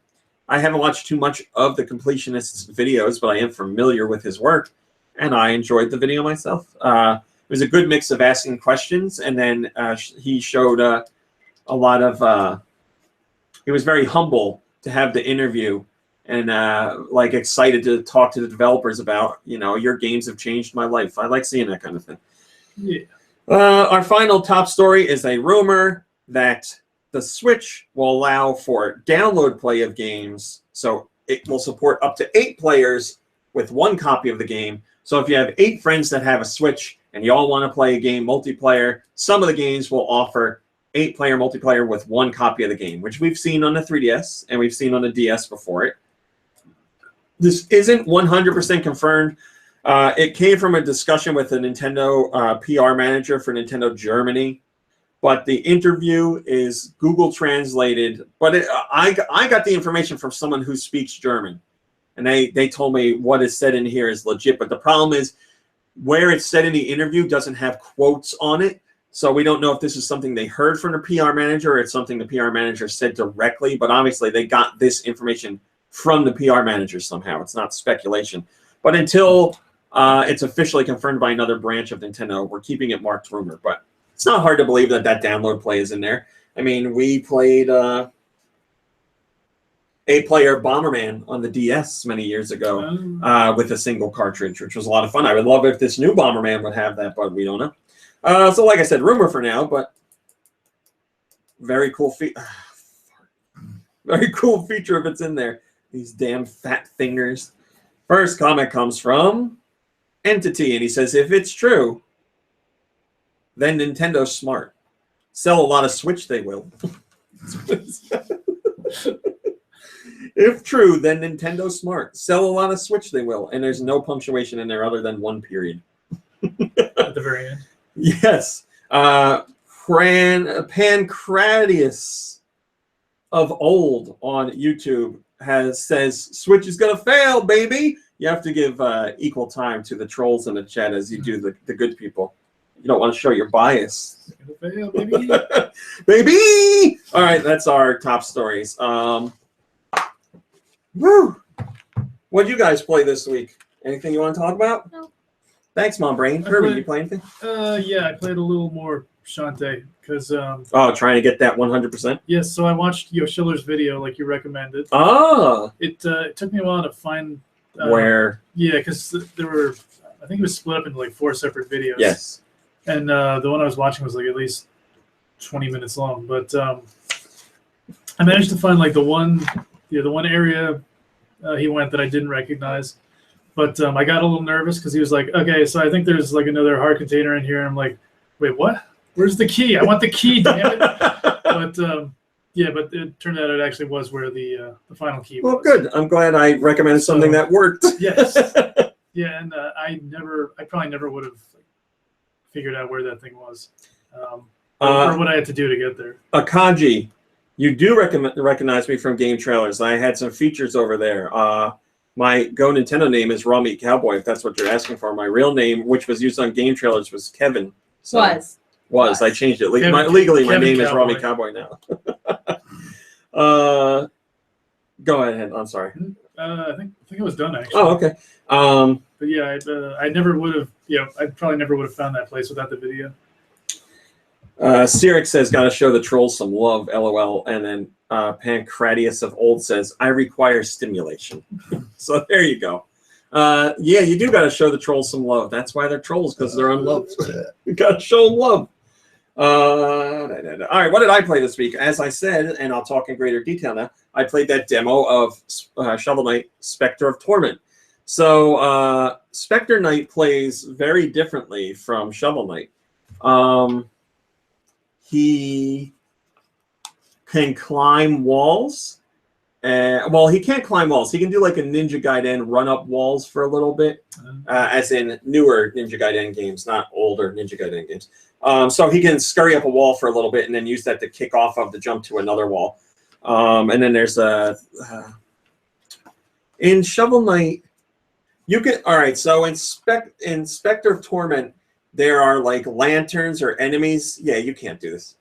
I haven't watched too much of the Completionist's videos, but I am familiar with his work, and I enjoyed the video myself. It was a good mix of asking questions, and then he showed a lot of... he was very humble to have the interview and like excited to talk to the developers about, you know, your games have changed my life. I like seeing that kind of thing. Yeah. Our final top story is a rumor that the Switch will allow for download play of games, so it will support up to 8 players with 1 copy of the game. So if you have 8 friends that have a Switch and you all want to play a game multiplayer, some of the games will offer 8-player multiplayer with 1 copy of the game, which we've seen on the 3DS and we've seen on the DS before it. This isn't 100% confirmed. It came from a discussion with a Nintendo PR manager for Nintendo Germany. But the interview is Google translated. But I got the information from someone who speaks German. And they told me what is said in here is legit. But the problem is where it's said in the interview doesn't have quotes on it. So we don't know if this is something they heard from the PR manager or it's something the PR manager said directly. But obviously they got this information from the PR manager somehow. It's not speculation. But until it's officially confirmed by another branch of Nintendo, we're keeping it marked rumor. But it's not hard to believe that that download play is in there. I mean, we played 8-player Bomberman on the DS many years ago with a single cartridge, which was a lot of fun. I would love if this new Bomberman would have that, but we don't know. So like I said, rumor for now, but very cool very cool feature if it's in there. These damn fat fingers. First comment comes from Entity, and he says, if it's true, then Nintendo's smart. Sell a lot of Switch, they will. If true, then Nintendo's smart. Sell a lot of Switch, they will. And there's no punctuation in there other than 1 period. At the very end. Yes. Pancratius of old on YouTube says, Switch is going to fail, baby. You have to give equal time to the trolls in the chat as you do the good people. You don't want to show your bias. Fail, baby. Baby! All right, that's our top stories. Woo! What'd you guys play this week? Anything you want to talk about? No. Thanks, Mom Brain. Kirby, you play anything? Yeah, I played a little more Shantae because Trying to get that 100%. yes. So I watched Schiller's video like you recommended. Oh, It took me a while to find where? Yeah, because there were, I think it was split up into like 4 separate videos. Yes. And the one I was watching was like at least 20 minutes long. But I managed to find like the one area he went that I didn't recognize. But I got a little nervous because he was like, okay, so I think there's like another heart container in here. And I'm like, wait, what? Where's the key? I want the key, damn it. But but it turned out it actually was where the final key was. Well, good. I'm glad I recommended something that worked. Yes. Yeah, and I probably never would have figured out where that thing was, or what I had to do to get there. Akaji, you do recognize me from game trailers. I had some features over there. My GoNintendo name is Raw Meat Cowboy, if that's what you're asking for. My real name, which was used on game trailers, was Kevin. So was. I changed it. Legally, my name is Raw Meat Cowboy now. Go ahead. I'm sorry. I think it was done actually. Oh, okay. But yeah, I never would have. I probably never would have found that place without the video. Cyric says, "Gotta show the trolls some love." LOL. And then Pancratius of Old says, "I require stimulation." So there you go. Yeah, you do gotta show the trolls some love. That's why they're trolls, because they're unloved. You gotta show them love. All right, what did I play this week? As I said, and I'll talk in greater detail now, I played that demo of Shovel Knight Spectre of Torment. So Spectre Knight plays very differently from Shovel Knight. He can climb walls. Well, he can't climb walls. He can do like a Ninja Gaiden, run up walls for a little bit, as in newer Ninja Gaiden games, not older Ninja Gaiden games. So he can scurry up a wall for a little bit and then use that to kick off of the jump to another wall. And then there's in Shovel Knight, you can, all right, so in Spectre of Torment, there are like lanterns or enemies. Yeah, you can't do this.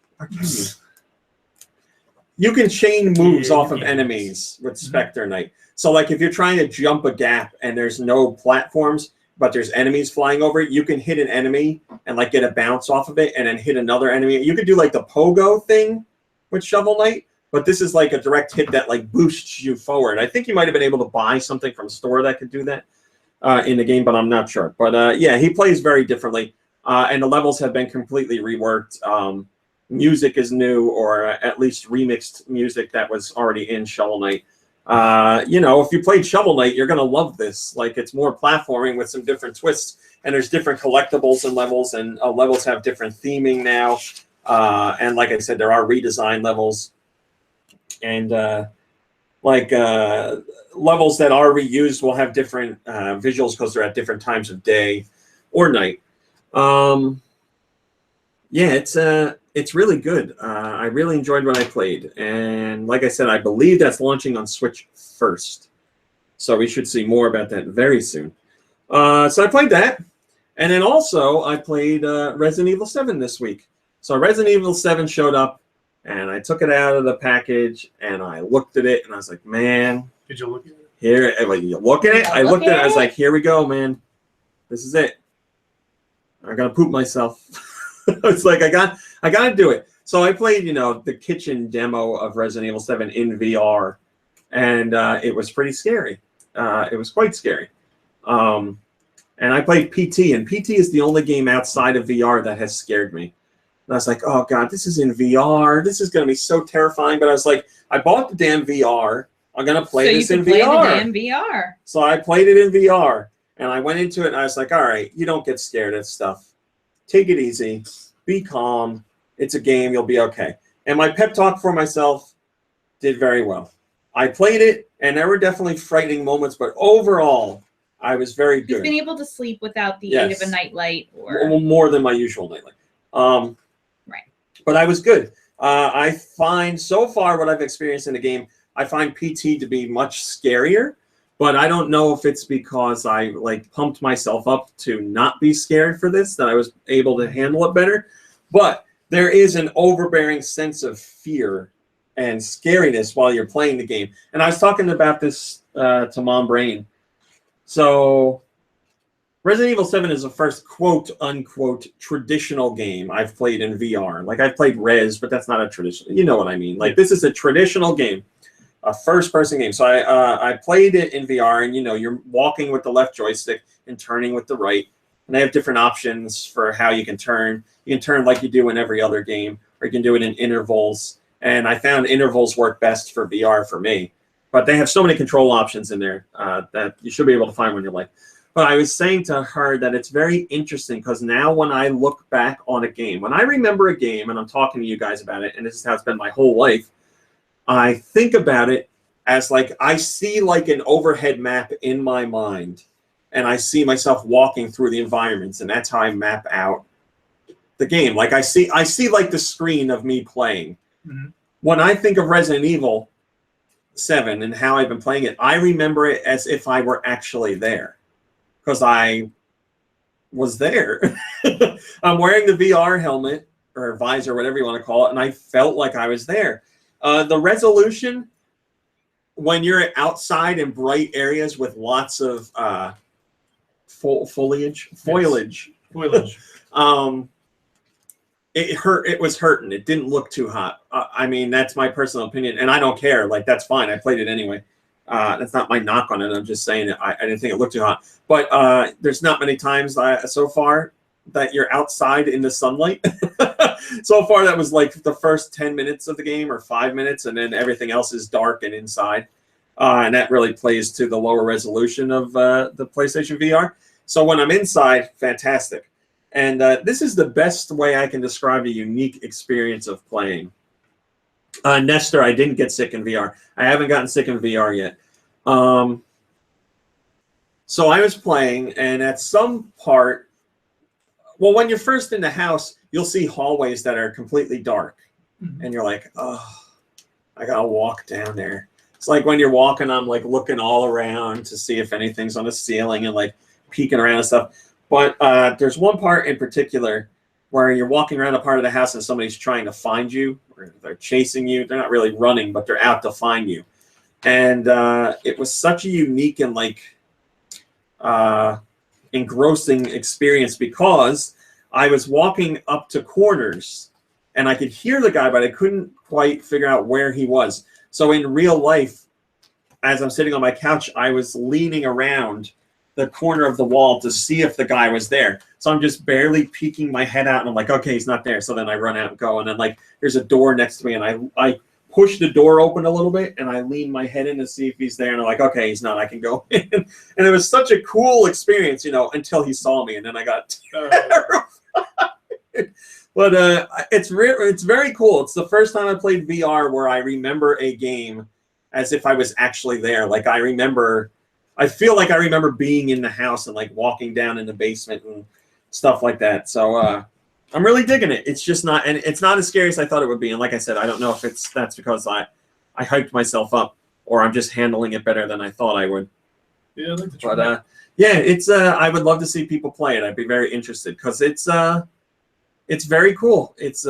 You can chain moves off of enemies with Spectre Knight. So like if you're trying to jump a gap and there's no platforms, but there's enemies flying over it, you can hit an enemy and like get a bounce off of it and then hit another enemy. You could do like the pogo thing with Shovel Knight, but this is like a direct hit that like boosts you forward. I think you might have been able to buy something from a store that could do that in the game, but I'm not sure. But yeah, he plays very differently. And the levels have been completely reworked. Music is new, or at least remixed music that was already in Shovel Knight. If you played Shovel Knight, you're going to love this. Like, it's more platforming with some different twists, and there's different collectibles and levels have different theming now. And like I said, there are redesigned levels. And levels that are reused will have different visuals because they're at different times of day or night. Yeah, it's really good. I really enjoyed what I played, and like I said, I believe that's launching on Switch first, so we should see more about that very soon. So I played that, and then also I played Resident Evil 7 this week. So Resident Evil 7 showed up, and I took it out of the package, and I looked at it, and I was like, man. Did you look at it? Here, like, you look at it? I looked at it, I was like, here we go, man. This is it. I gotta poop myself. It's like I gotta do it. So I played, the kitchen demo of Resident Evil 7 in VR, and it was pretty scary. It was quite scary. And I played PT, and PT is the only game outside of VR that has scared me. And I was like, oh god, this is in VR. This is gonna be so terrifying. But I was like, I bought the damn VR. I'm gonna play this in VR. So you can play the damn VR. So I played it in VR, and I went into it, and I was like, all right, you don't get scared of stuff. Take it easy. Be calm. It's a game. You'll be okay. And my pep talk for myself did very well. I played it, and there were definitely frightening moments, but overall, I was very good. You've been able to sleep without the aid of a nightlight, or more than my usual nightlight. Right. But I was good. I find so far what I've experienced in the game, I find PT to be much scarier. But I don't know if it's because I pumped myself up to not be scared for this, that I was able to handle it better. But there is an overbearing sense of fear and scariness while you're playing the game. And I was talking about this to Mom Brain. So Resident Evil 7 is the first quote-unquote traditional game I've played in VR. Like, I've played Rez, but that's not a traditional... You know what I mean. Like, this is a traditional game, a first-person game. So I played it in VR, and, you know, you're walking with the left joystick and turning with the right. And they have different options for how you can turn. You can turn like you do in every other game, or you can do it in intervals. And I found intervals work best for VR for me. But they have so many control options in there that you should be able to find one you like. But I was saying to her that it's very interesting because now when I look back on a game, when I remember a game and I'm talking to you guys about it, and this is how it's been my whole life, I think about it as like I see like an overhead map in my mind, and I see myself walking through the environments, and that's how I map out the game. Like I see like the screen of me playing. Mm-hmm. When I think of Resident Evil 7 and how I've been playing it, I remember it as if I were actually there. Because I was there. I'm wearing the VR helmet or visor, whatever you want to call it, and I felt like I was there. The resolution, when you're outside in bright areas with lots of foliage, it hurt. It was hurting. It didn't look too hot. I mean, that's my personal opinion, and I don't care. Like, that's fine. I played it anyway. That's not my knock on it. I'm just saying I didn't think it looked too hot. But there's not many times so far that you're outside in the sunlight. So far, that was like the first 10 minutes of the game or 5 minutes, and then everything else is dark and inside. And that really plays to the lower resolution of the PlayStation VR. So when I'm inside, fantastic. And this is the best way I can describe a unique experience of playing. Nestor, I didn't get sick in VR. I haven't gotten sick in VR yet. So I was playing, and at some part, well, when you're first in the house, you'll see hallways that are completely dark. Mm-hmm. And you're like, oh, I got to walk down there. It's like when you're walking, I'm like looking all around to see if anything's on the ceiling and like peeking around and stuff. But there's one part in particular where you're walking around a part of the house and somebody's trying to find you, or they're chasing you. They're not really running, but they're out to find you. And it was such a unique and like engrossing experience because I was walking up to corners and I could hear the guy, but I couldn't quite figure out where he was. So in real life, as I'm sitting on my couch, I was leaning around the corner of the wall to see if the guy was there. So I'm just barely peeking my head out and I'm like, okay, he's not there. So then I run out and go. And then like, there's a door next to me and I push the door open a little bit and I lean my head in to see if he's there. And I'm like, okay, he's not, I can go in. And it was such a cool experience, you know, until he saw me and then I got terrified. But it's very cool. It's the first time I played VR where I remember a game as if I was actually there. Like I feel like I remember being in the house and like walking down in the basement and stuff like that. So I'm really digging it. It's just not, and it's not as scary as I thought it would be. And like I said, I don't know if that's because I hyped myself up or I'm just handling it better than I thought I would. Yeah, I'd like to try. But yeah, it's I would love to see people play it. I'd be very interested because it's very cool. It's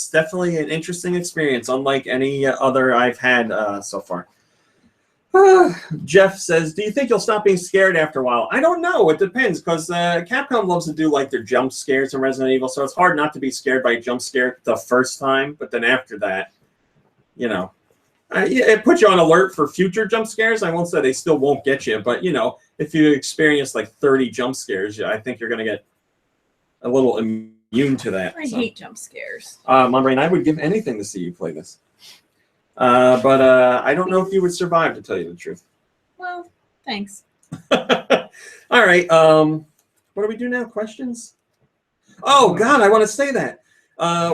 definitely an interesting experience, unlike any other I've had so far. Jeff says, do you think you'll stop being scared after a while? I don't know. It depends because Capcom loves to do like their jump scares in Resident Evil, so it's hard not to be scared by a jump scare the first time. But then after that, you know, it puts you on alert for future jump scares. I won't say they still won't get you, but you know, if you experience like 30 jump scares, I think you're going to get a little immune to that. I hate jump scares. Mom Brain, I would give anything to see you play this. But I don't know if you would survive, to tell you the truth. Well, thanks. All right. What do we do now? Questions? Oh, God, I want to say that.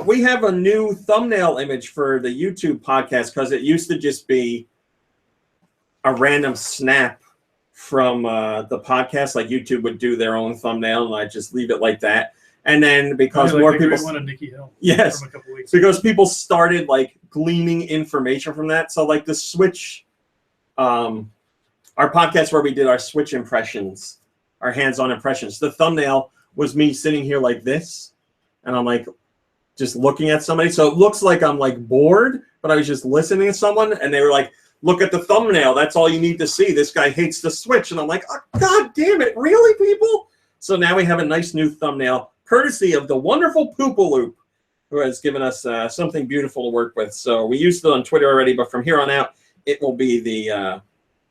We have a new thumbnail image for the YouTube podcast because it used to just be a random snap from the podcast. Like YouTube would do their own thumbnail, and I just leave it like that. And then because more people, one of Nikki Hill, yes, from a couple weeks because people started like gleaning information from that. So like the Switch, our podcast where we did our Switch impressions, our hands-on impressions, the thumbnail was me sitting here like this, and I'm like just looking at somebody. So it looks like I'm like bored, but I was just listening to someone, and they were like, "Look at the thumbnail. That's all you need to see. This guy hates the Switch." And I'm like, oh, God damn it, really, people? So now we have a nice new thumbnail, courtesy of the wonderful Poopaloop, who has given us something beautiful to work with. So we used it on Twitter already, but from here on out, it will be the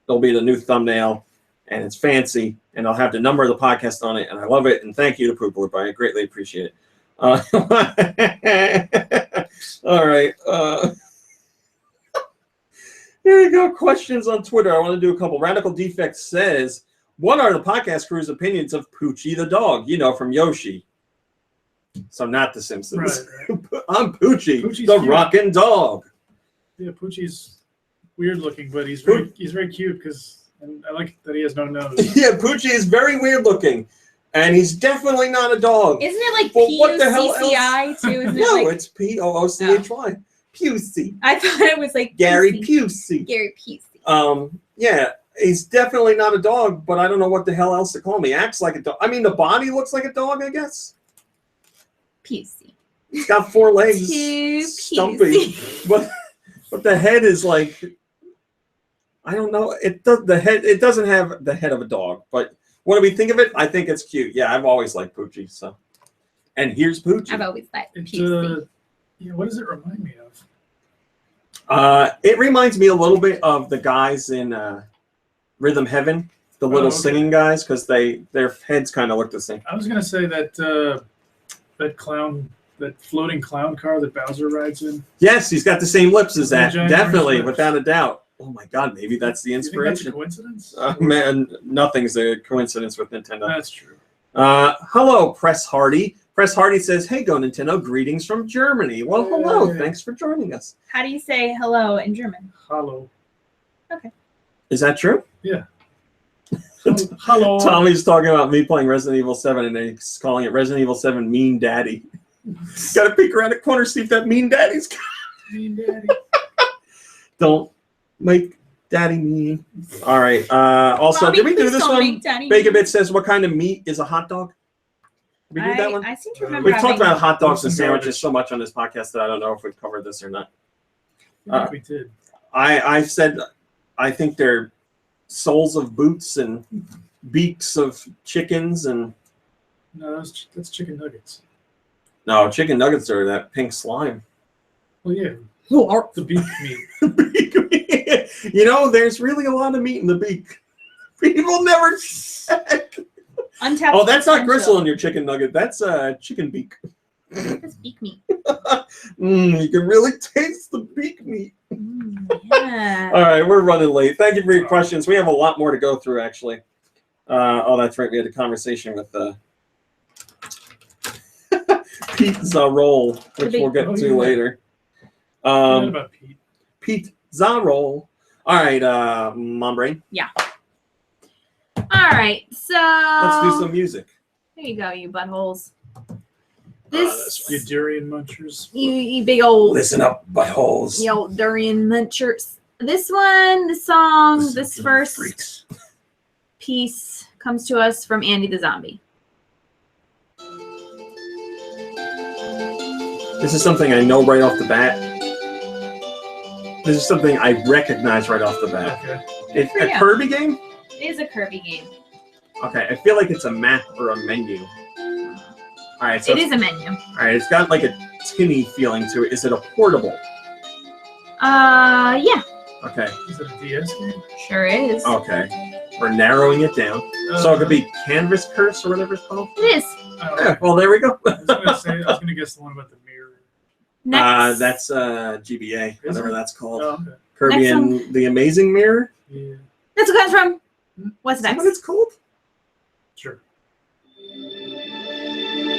new thumbnail, and it's fancy, and I'll have the number of the podcast on it, and I love it. And thank you to Poopaloop, I greatly appreciate it. All right. Here you go. Questions on Twitter. I want to do a couple. Radical Defect says, "What are the podcast crew's opinions of Poochie the dog? You know, from Yoshi." So not The Simpsons. Right. I'm Poochie, Poochie's the cute. rockin' dog. Yeah, Poochie's weird looking, but he's very cute because I like that he has no nose. Yeah, Poochie is very weird looking, and he's definitely not a dog. Isn't it like Well, what the hell P-U-C-C-I too? Isn't No, it like, it's P-O-O-C-H-Y. Pusey. I thought it was like Gary Pusey. Pusey. Gary Pusey. Yeah, he's definitely not a dog, but I don't know what the hell else to call him. He acts like a dog. I mean, the body looks like a dog, I guess. Pusey. He's got 4 legs, Too stumpy, but the head is like, I don't know. It doesn't have the head of a dog, but what do we think of it? I think it's cute. Yeah, I've always liked Poochie. So, and here's Poochie. I've always liked Pusey. Yeah, what does it remind me of? It reminds me a little bit of the guys in Rhythm Heaven, the little singing guys, because their heads kind of look the same. I was gonna say that that floating clown car that Bowser rides in. Yes, he's got the same lips as that. Giant Definitely, lips. without a doubt. Oh my God, maybe that's the You think that's a inspiration. coincidence? Man, nothing's a coincidence with Nintendo. That's true. Hello, Press Hardy. Press Hardy says, "Hey, GoNintendo, greetings from Germany." Well, hello. Hey. Thanks for joining us. How do you say hello in German? Hello. Is that true? Yeah. Hello. Tommy's talking about me playing Resident Evil 7, and he's calling it Resident Evil 7 Mean Daddy. Got to peek around the corner, see if that Mean Daddy's. Mean Daddy. Don't make Daddy mean. All right. Also, Mommy, did we do please this don't one? make Daddy Bacon mean. Bit says, "What kind of meat is a hot dog?" Did we do that one? I seem to remember. We've having- talked about hot dogs and Some sandwiches garbage. so much on this podcast that I don't know if we've covered this or not. I think we did. I said I think they're soles of boots and beaks of chickens, and No, that's chicken nuggets. no, chicken nuggets are that pink slime. Well, yeah, Oh, the beef meat. You know, there's really a lot of meat in the beak. People never check. untapped. Oh, that's not potential. gristle in your chicken nugget. That's chicken beak. That's beak meat. You can really taste the beak meat. Yeah. All right, we're running late. Thank you for your questions. We have a lot more to go through, actually. Oh, that's right. We had a conversation with Pizza Roll, which we'll get to later. What about Pete? Pizza Roll. All right, Mom Brain. All right, so Let's do some music. There you go, you buttholes. You durian munchers. You big old Listen up, buttholes. you old durian munchers. This one, the song, Listen this to first freaks. piece comes to us from Andy the Zombie. This is something I know right off the bat. This is something I recognize right off the bat. Okay. It's for a you. Kirby game? It is a Kirby game. Okay, I feel like it's a map or a menu. All right, so It is a menu. all right, it's got like a tinny feeling to it. Is it a portable? Yeah, Okay, Is it a DS game? sure is. okay. We're narrowing it down. So it could be Canvas Curse or whatever it's called. It is. Oh, Yeah, well, there we go. I was gonna guess the one about the mirror. Next. That's GBA, Is whatever it? that's called. Oh, okay. Kirby Next and the Amazing Mirror. Yeah. That's what it comes from. What's Is that next? what it's called? Sure.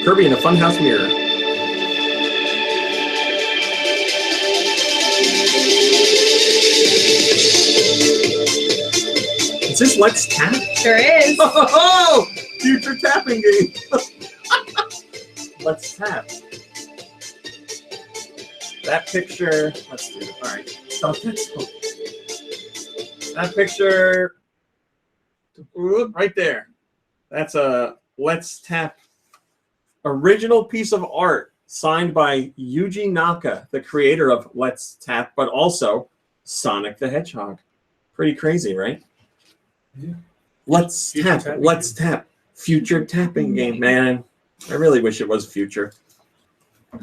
Kirby and the Funhouse Mirror. Is this Let's Tap? Sure is. Oh, future tapping game. Let's tap. That picture. Let's do it. All right. Stop that smoke. That picture. Right there. That's a Let's Tap original piece of art signed by Yuji Naka, the creator of Let's Tap, but also Sonic the Hedgehog. Pretty crazy, right? Yeah. Let's Future tap. tapping Let's game. tap. Future tapping game, man. I really wish it was Future.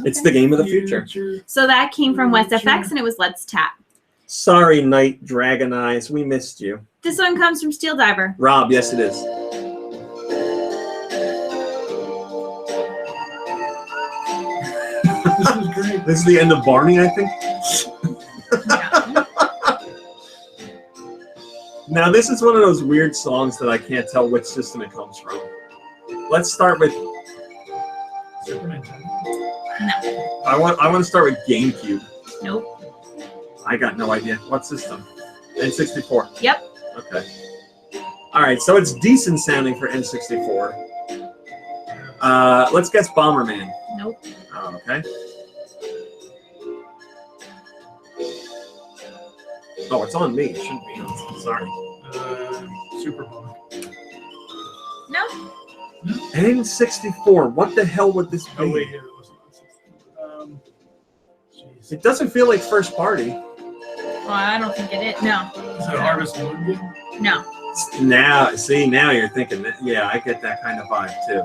It's the game of the future. So that came from West FX, and it was Let's Tap. Sorry, Night Dragon Eyes. We missed you. This one comes from Steel Diver. Rob, yes, it is. This is great. This is the end of Barney, I think. No. Now, this is one of those weird songs that I can't tell which system it comes from. Let's start with. Super Nintendo. No. I want to start with GameCube. Nope. I got no idea. What system? N64. Yep. Okay. All right, so it's decent sounding for N64. Let's guess Bomberman. Nope. Oh, okay. Oh, it's on me. It shouldn't be. Sorry. Super Bug. No. N64. What the hell would this be? Oh wait, here it wasn't. Jeez. It doesn't feel like first party. Well, I don't think it is. No. Is it a Harvest Moon game? No. Now you're thinking that. Yeah, I get that kind of vibe too.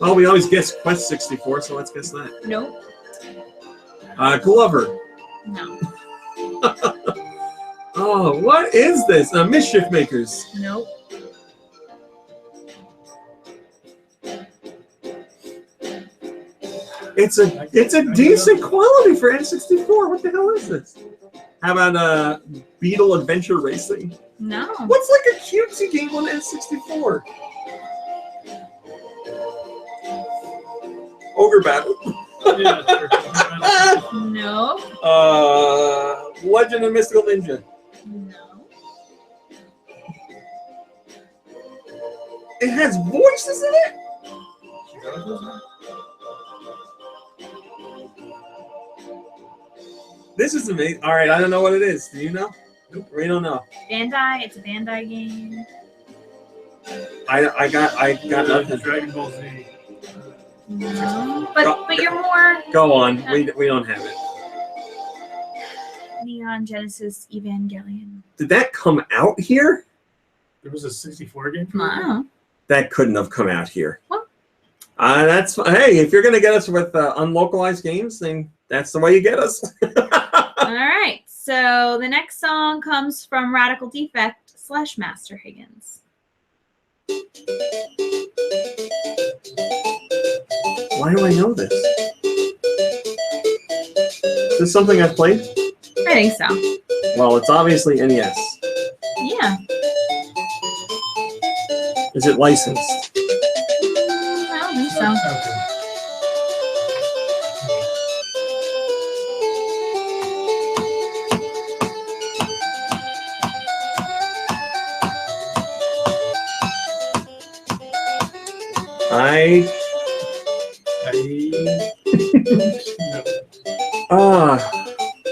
Well, we always guess Quest 64, so let's guess that. Nope. Glover. No. Oh, what is this? Mischief Makers. Nope. It's a decent quality for N64. What the hell is this? How about Beetle Adventure Racing? No. What's like a cutesy game on N64? Ogre Battle. Yeah, sure. No. Legend of Mystical Ninja. No. It has voices in it? This is amazing. All right, I don't know what it is. Do you know? Nope. We don't know. Bandai. It's a Bandai game. I got nothing. Dragon Ball Z. No. But you're more Go on. We don't have it. Neon Genesis Evangelion. Did that come out here? There was a 64 game. Wow. That couldn't have come out here. What? That's hey. If you're gonna get us with unlocalized games, then that's the way you get us. All right. So the next song comes from Radical Defect / Master Higgins. Why do I know this? Is this something I've played? I think so. Well, it's obviously NES. Yeah. Is it licensed? I don't think so. Okay.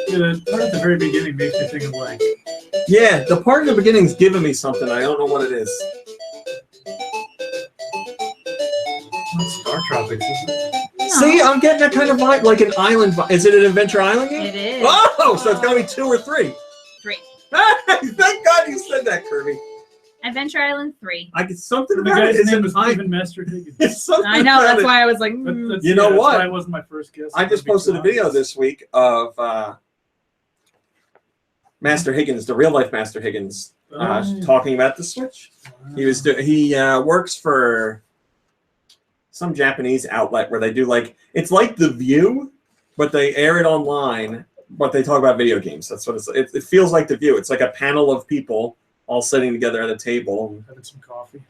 Yeah, the part at the very beginning makes me think of like. Yeah, the part in the beginning's giving me something. I don't know what it is. Star Tropics, isn't it? No. See, I'm getting that kind of vibe, like an island vibe. Is it an Adventure Island game? It is. Oh, so it's got to be 2 or 3. 3. Thank God you said that, Kirby. Adventure Island 3. I get something The about it. guy's Is name it was Steven Master Higgins. It's something I know, about that's it. why I was like, You know that's what? why it wasn't my first guess. I just posted a video this week of Master Higgins, the real life Master Higgins, talking about the Switch. He works for some Japanese outlet where they do it's like The View, but they air it online, but they talk about video games. That's what it feels like The View. It's like a panel of people all sitting together at a table,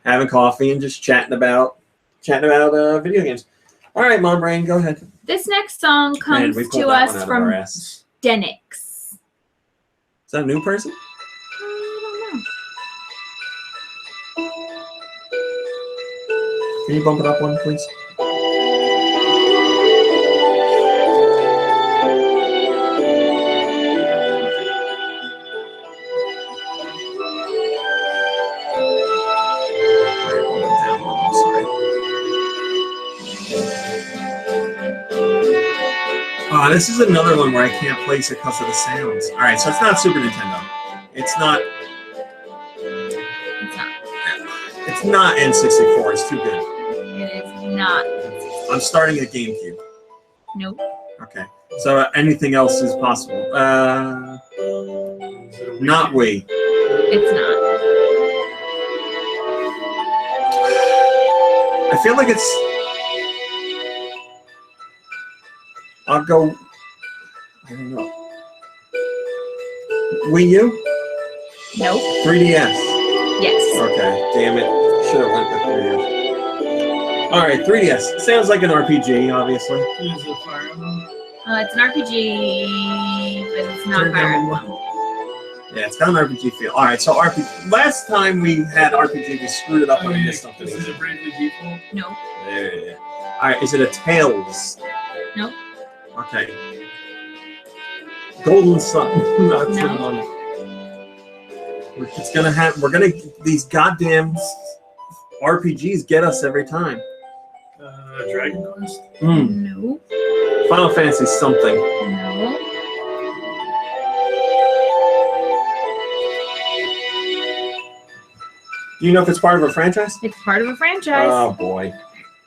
having coffee, and just chatting about video games. All right, Mom Brain, go ahead. This next song comes to us from Denix. Is that a new person? I don't know. Can you bump it up one, please? This is another one where I can't place it because of the sounds. All right, so it's not Super Nintendo. It's not. It's not. not N64. It's too good. It is not. I'm starting at GameCube. Nope. Okay. So anything else is possible. Not Wii. It's not. I feel like it's. I'll go. I don't know. Wii U? Nope. 3DS. Yes. Okay. Damn it. Should have went with 3DS. All right, 3DS. Sounds like an RPG, obviously. Is it Fire Emblem? It's an RPG, but it's not Fire Emblem. Yeah, it's got an RPG feel. All right, so RPG. Last time we had RPG, we screwed it up when we missed something. Is it Bravely Default? No. Yeah. All right, is it a Tales? Nope. Okay. Golden Sun. That's No. the one. It's gonna have. We're gonna. These goddamn RPGs get us every time. Dragon Quest? No. Final Fantasy something. No. Do you know if it's part of a franchise? It's part of a franchise. Oh boy,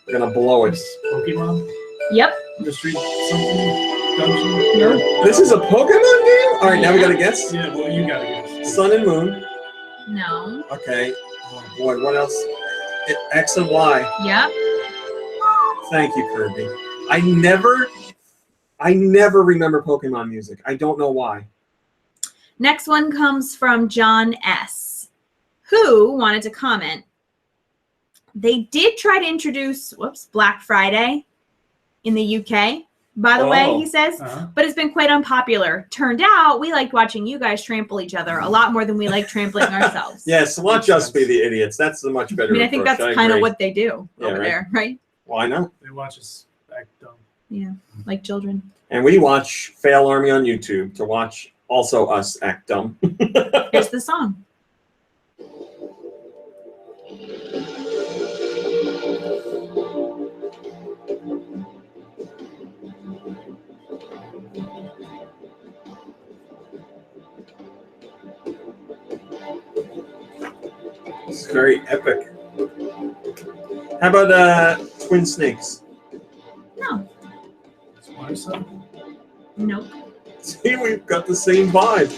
we're gonna blow it. Pokemon? Yep. The Street something? Dungeon? Nope. This is a Pokemon game? All right, now we gotta guess. Yeah, well, you gotta guess. Sun and Moon. No. Okay. Oh boy, what else? X and Y. Yep. Thank you, Kirby. I never remember Pokemon music. I don't know why. Next one comes from John S., who wanted to comment. They did try to introduce, Black Friday in the UK, by the way, he says, but it's been quite unpopular. Turned out we liked watching you guys trample each other a lot more than we like trampling ourselves. Yes, watch us be the idiots. That's the much better I mean, I think approach. that's kind of what they do over right. there, right? Why not? They watch us act dumb. Yeah, like children. And we watch Fail Army on YouTube to watch also us act dumb. Here's the song. It's very epic. How about Twin Snakes? No. That's what I said. Nope. See, we've got the same vibe.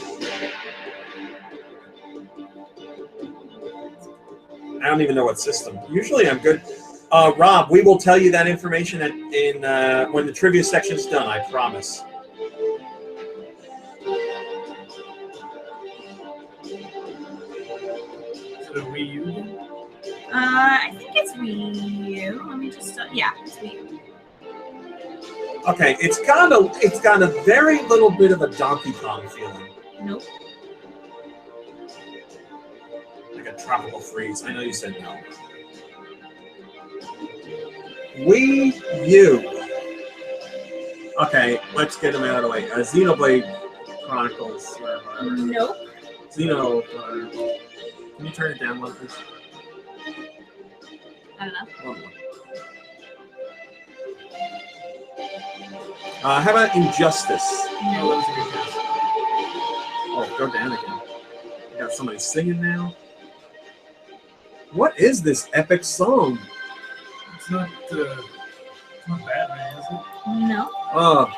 I don't even know what system. Usually I'm good. Rob, we will tell you that information when the trivia section is done, I promise. Is it a Wii U game? I think it's Wii U. Let me just, yeah, it's Wii U. Okay, it's got a very little bit of a Donkey Kong feeling. Nope. Like a tropical freeze. I know you said no. Wii U. Okay, let's get them out of the way. Xenoblade Chronicles. Whatever. Nope. Xeno. Can you turn it down one, please? I don't know. One more. How about Injustice? Oh, that was a good guess. Oh, go down again. We got somebody singing now. What is this epic song? It's not Batman, is it? No. Oh.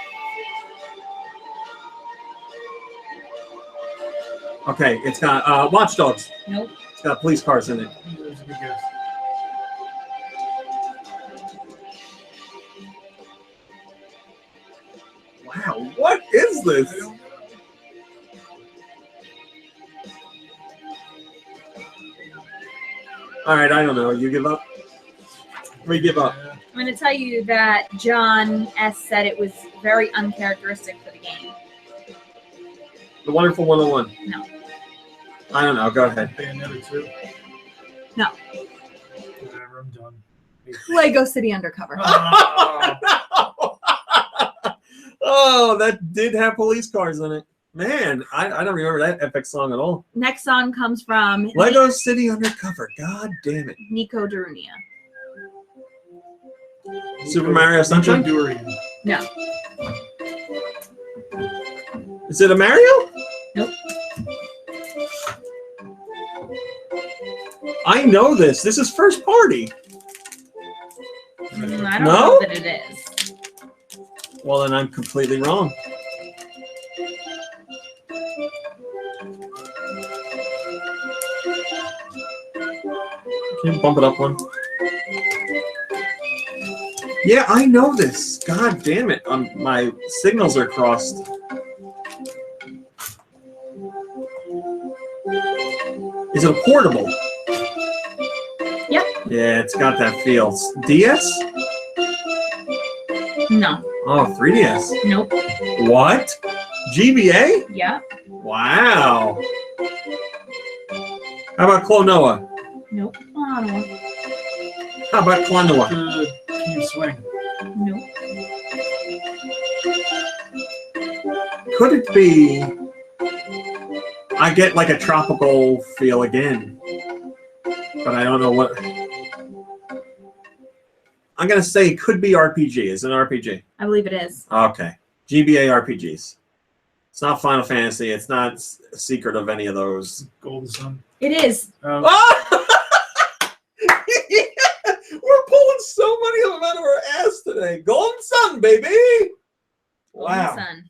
Okay, it's got Watch Dogs. Nope. It's got police cars in it. That was a good guess. Wow, what is this? All right, I don't know. You give up? We give up. Yeah. I'm going to tell you that John S. said it was very uncharacteristic for the game. The Wonderful 101. No. I don't know. Go ahead. Bayonetta 2. No. Whatever, I'm done. Lego City Undercover. Oh, that did have police cars in it. Man, I don't remember that epic song at all. Next song comes from Lego City Undercover. God damn it. Nico Darunia. Super Mario Sunshine? Durian. No. Is it a Mario? Nope. I know this. This is first party. I don't No? know that it is. Well, then I'm completely wrong. Can you bump it up one? Yeah, I know this. God damn it. My signals are crossed. Is it a portable? Yep. Yeah, it's got that feel. DS? No. Oh, 3DS. Nope. What? GBA? Yeah. Wow. How about Klonoa? Nope. Oh, I don't want. How about Klonoa? Keep swing. Nope. Could it be? I get like a tropical feel again, but I don't know what. I'm gonna say it could be RPG. Is it an RPG? I believe it is. Okay. GBA RPGs. It's not Final Fantasy. It's not Secret of any of those. Golden Sun. It is. Oh! We're pulling so many of them out of our ass today. Golden Sun, baby! Wow. Golden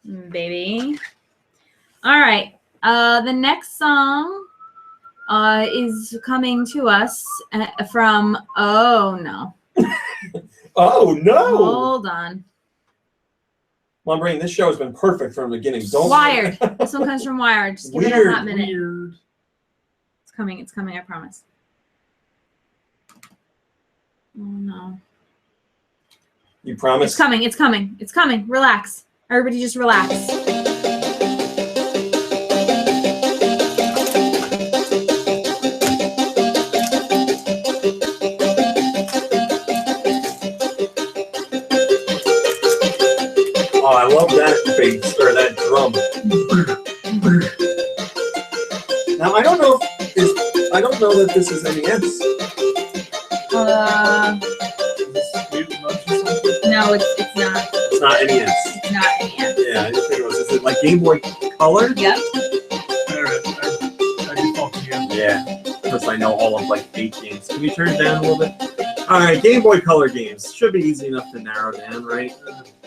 Sun. Baby. All right. The next song is coming to us from. Oh no. Oh no! Hold on. Well, Brain, this show has been perfect from the beginning. Don't Wired. This one comes from Wired. Just give it a hot minute. Weird. It's coming. It's coming. I promise. Oh no. You promise? It's coming. It's coming. It's coming. Relax. Everybody, just relax. Oh, I love that bass or that drum. Now I don't know that this is NES. No, it's not. It's not NES. It's not NES. Yeah, I didn't think it was. Is it like Game Boy Color? Yep. I default to you. Yeah, because I know all of like 8 games. Can you turn it down a little bit? All right, Game Boy Color games should be easy enough to narrow down, right?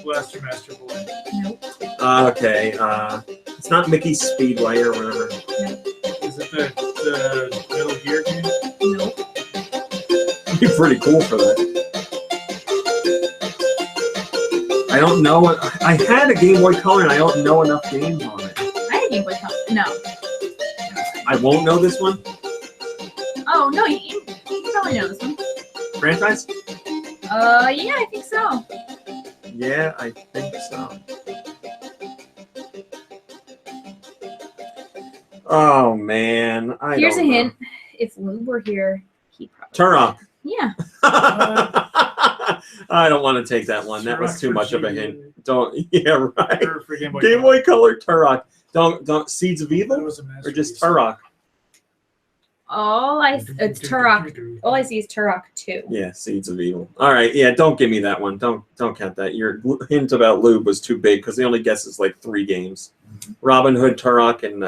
Blaster Master Boy. Nope. Okay. It's not Mickey's Speedway or whatever. Nope. Is it the Metal Gear game? Nope. It'd be pretty cool for that. I don't know what I had a Game Boy Color and I don't know enough games on it. I had a Game Boy Color. No. I won't know this one. Oh no, you probably know this one. Franchise? Yeah, I think so. Yeah, I think so. Oh man, Here's a don't know. hint. If Lou were here, he probably. Turok. Yeah. I don't want to take that one. That was too much of a hint. Don't. Yeah, right. For Game Boy Game Boy Color Turok. Don't Seeds of That Evil was a or just masterpiece. Turok. It's Turok. All I see is Turok 2. Yeah, Seeds of Evil. All right, yeah, don't give me that one. Don't count that. Your hint about Lube was too big because the only guess is like 3 games: Robin Hood, Turok, and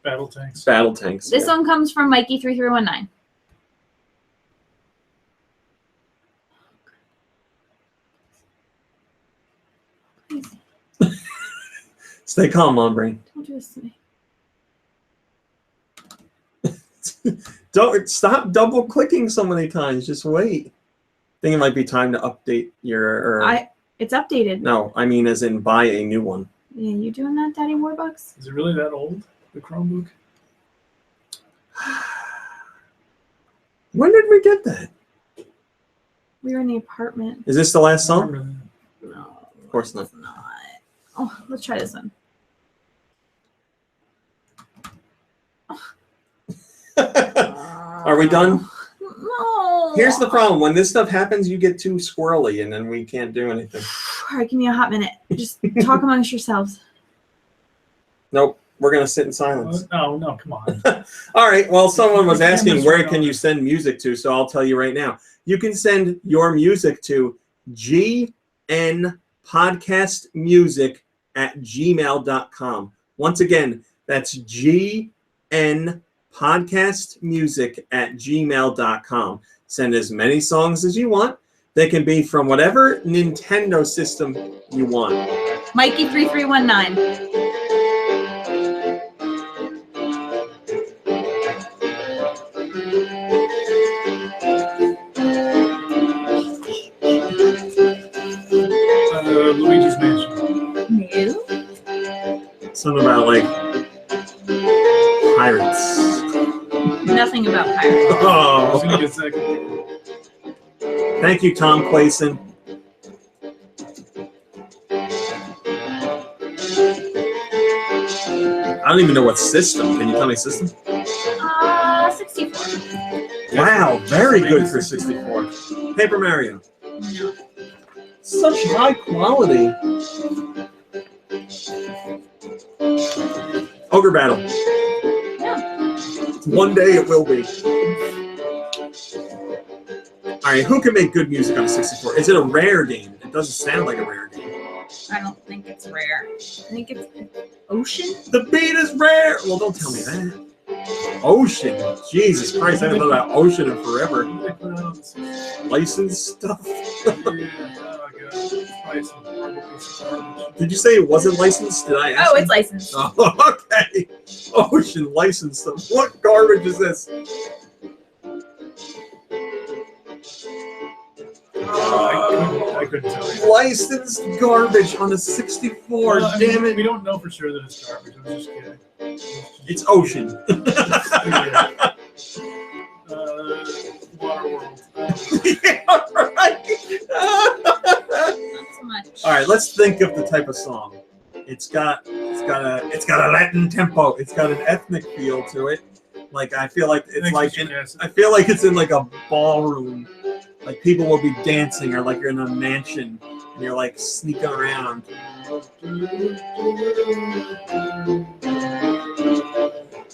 Battle Tanks. Battle Tanks. This one comes from Mikey3319. Stay calm, Mom Brain. Don't do this to me. Don't stop double clicking so many times. Just wait. I think it might be time to update your. It's updated. No, I mean as in buy a new one. Yeah, you doing that, Daddy Warbucks? Is it really that old? The Chromebook? When did we get that? We were in the apartment. Is this the last I song? remember No, Of course not. it's not. Oh, let's try this one. Are we done? No. Here's the problem. When this stuff happens, you get too squirrely and then we can't do anything. All right, give me a hot minute. Just talk amongst yourselves. Nope. We're going to sit in silence. that. Oh, no, come on. All right. Well, someone was asking Cameras where were can on. you send music to, so I'll tell you right now. You can send your music to gnpodcastmusic@gmail.com. Once again, that's gnpodcastmusic podcastmusic@gmail.com. Send as many songs as you want. They can be from whatever Nintendo system you want. Mikey3319. Luigi's Mansion. No. Something about like pirates. Nothing about pirates. I was Oh, gonna get second. thank you, Tom Clayson. I don't even know what system. Can you tell me system? 64. Wow, very good for 64. Paper Mario. No. Such high quality. Ogre Battle. Yeah. One day it will be. All right, who can make good music on a 64? Is it a rare game? It doesn't sound like a rare game. I don't think it's rare. I think it's Ocean. The beat is rare. Well, don't tell me that. Ocean. Jesus Christ, I haven't thought about Ocean in forever. Licensed stuff. Did you say it wasn't licensed? Did I ask? Oh, it's licensed. Oh, okay. Ocean licensed stuff. What garbage is this? I couldn't tell you. Licensed garbage on a 64. Well, Damn it. We don't know for sure that it's garbage. I'm just kidding. It's Ocean. Waterworld. Yeah, right. Not so much. All right, let's think of the type of song. It's got a Latin tempo. It's got an ethnic feel to it. Like I feel like it's in like a ballroom. Like people will be dancing, or like you're in a mansion and you're like sneaking around.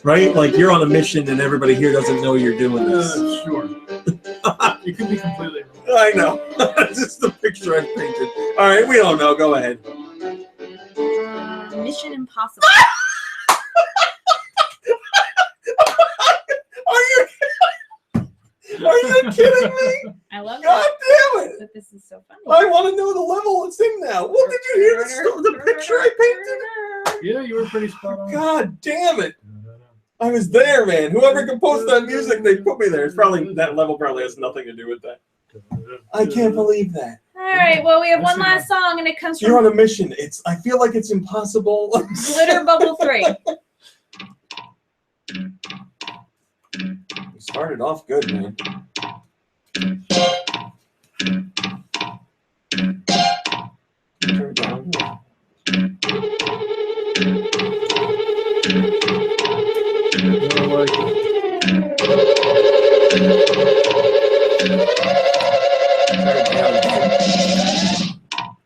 Right? Like you're on a mission and everybody here doesn't know you're doing this. Sure. You could be completely wrong. I know. This is the picture I've painted. All right, we don't know. Go ahead. Mission Impossible. Are you kidding me? I love God that. damn it! But this is so funny. I want to know the level it's in now. Well, did you hear the picture I painted? Yeah, you were pretty spot on. God damn it! I was there, man. Whoever composed that music, they put me there. It's probably that level. Probably has nothing to do with that. I can't believe that. All right. Well, we have one last song, and it comes You're on from a mission. I feel like it's impossible. Glitter Bubble 3. You started off good, man. Turn it down.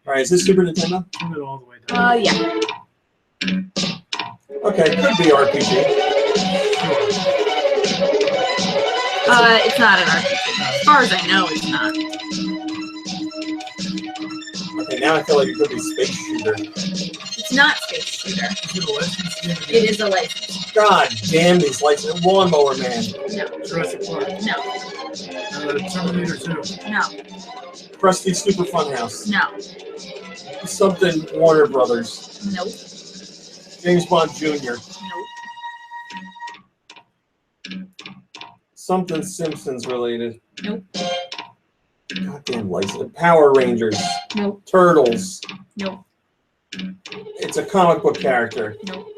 All right, is this Super Nintendo? Turn it all the way down. Yeah. Okay, could be RPG. It's not an RPG. As far as I know, it's not. Okay, now I feel like it could be Space Shooter. It's not Space Shooter. Is it a licensed game? It is a license. God damn these lights. Lawnmower Man. No. Jurassic Park. No. Terminator 2. No. Krusty Super Funhouse. No. Something Warner Brothers. Nope. James Bond Jr. Nope. Something Simpsons related. Nope. Goddamn license. Power Rangers. Nope. Turtles. Nope. It's a comic book character. Nope.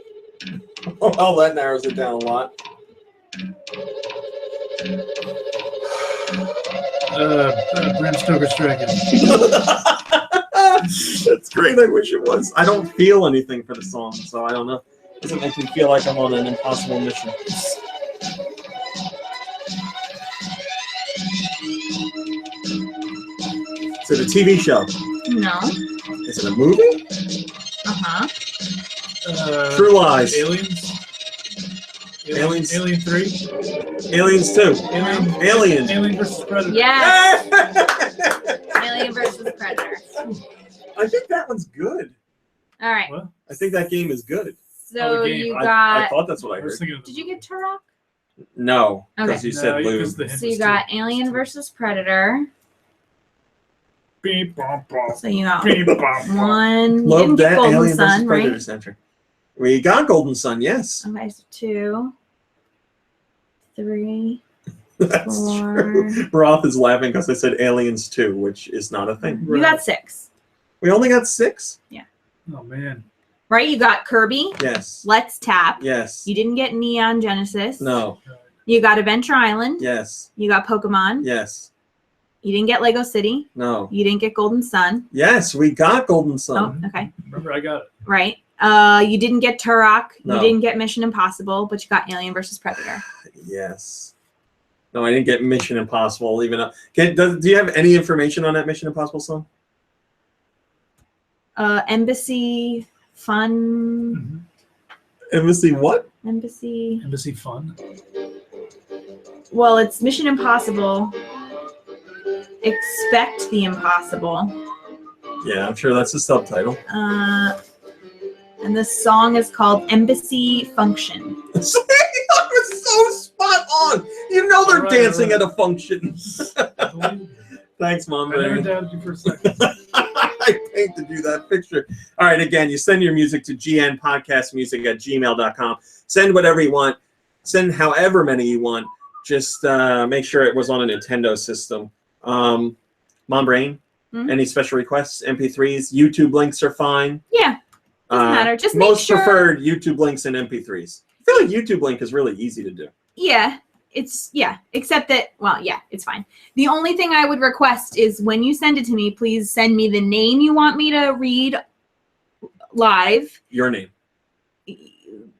Well, that narrows it down a lot. Bram Stoker's Dragon. That's great. I wish it was. I don't feel anything for the song, so I don't know. It doesn't make me feel like I'm on an impossible mission. Is it a TV show? No. Is it a movie? Uh-huh. True Lies. Aliens. Aliens. Alien 3. Aliens 2. Alien. Alien versus Predator. Yes. Alien versus Predator. I think that one's good. All right. What? I think that game is good. So game. you I got. thought that's what I I was heard. thinking of Did you get Turok? No, because Okay. you said lube. So you got Alien versus Predator. Beep, bop, bop. So you got Beep, bop, bop. one. You Love didn't get that Golden Alien versus Sun, Predator right? Center. We got Golden Sun, yes. Okay, so 2, 3, That's 4. true. Broth is laughing because I said Aliens 2, which is not a thing. You got 6. We only got 6? Oh man. Right? You got Kirby. Yes. Let's Tap. Yes. You didn't get Neon Genesis. No. You got Adventure Island. Yes. You got Pokemon. Yes. You didn't get Lego City. No. You didn't get Golden Sun. Yes, we got Golden Sun. Oh, okay. Remember, I got it. Right. You didn't get Turok. No. You didn't get Mission Impossible, but you got Alien versus Predator. Yes. No, I didn't get Mission Impossible. Even do you have any information on that Mission Impossible song? Embassy Fun. Embassy what? Embassy. Embassy Fun. Well, it's Mission Impossible. Expect the Impossible. Yeah, I'm sure that's the subtitle. And the song is called Embassy Function. That was so spot on. You know they're dancing at a function. Thanks, Mom. I never doubted you for a second. I paid to do that picture. All right, again, you send your music to gnpodcastmusic@gmail.com. Send whatever you want. Send however many you want. Just make sure it was on a Nintendo system. Mom Brain, any special requests? MP3s? YouTube links are fine. Yeah, doesn't matter. Just make most sure. preferred YouTube links and MP3s. I feel like YouTube link is really easy to do. Yeah, except that, well, yeah, it's fine. The only thing I would request is when you send it to me, please send me the name you want me to read live. Your name.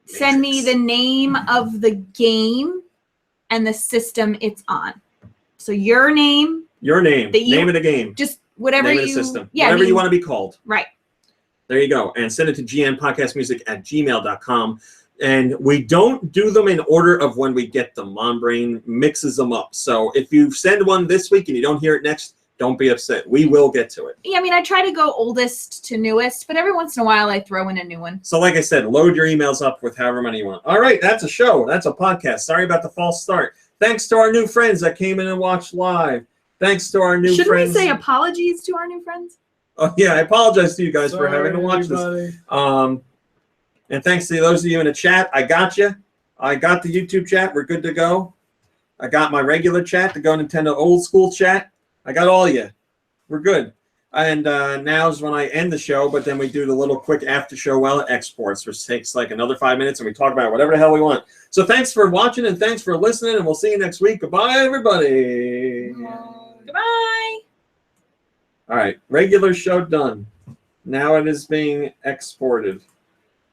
Send me the name of the game and the system it's on. So your name. Your name. Name of the game. Just whatever name you. Of the system. Yeah, whatever you want to be called. Right. There you go. And send it to gnpodcastmusic@gmail.com. And we don't do them in order of when we get them. Mom Brain mixes them up. So if you send one this week and you don't hear it next, don't be upset. We will get to it. Yeah, I mean, I try to go oldest to newest, but every once in a while I throw in a new one. So like I said, load your emails up with however many you want. All right, that's a show. That's a podcast. Sorry about the false start. Thanks to our new friends that came in and watched live. Thanks to our new friends. Shouldn't we say apologies to our new friends? Oh, yeah, I apologize to you guys for having to watch this. And thanks to those of you in the chat. I got you. I got the YouTube chat. We're good to go. I got my regular chat, the GoNintendo old school chat. I got all of you. We're good. And now's when I end the show, but then we do the little quick after show while it exports, which takes like another 5 minutes, and we talk about whatever the hell we want. So thanks for watching, and thanks for listening, and we'll see you next week. Goodbye, everybody. Goodbye. All right, regular show done. Now it is being exported.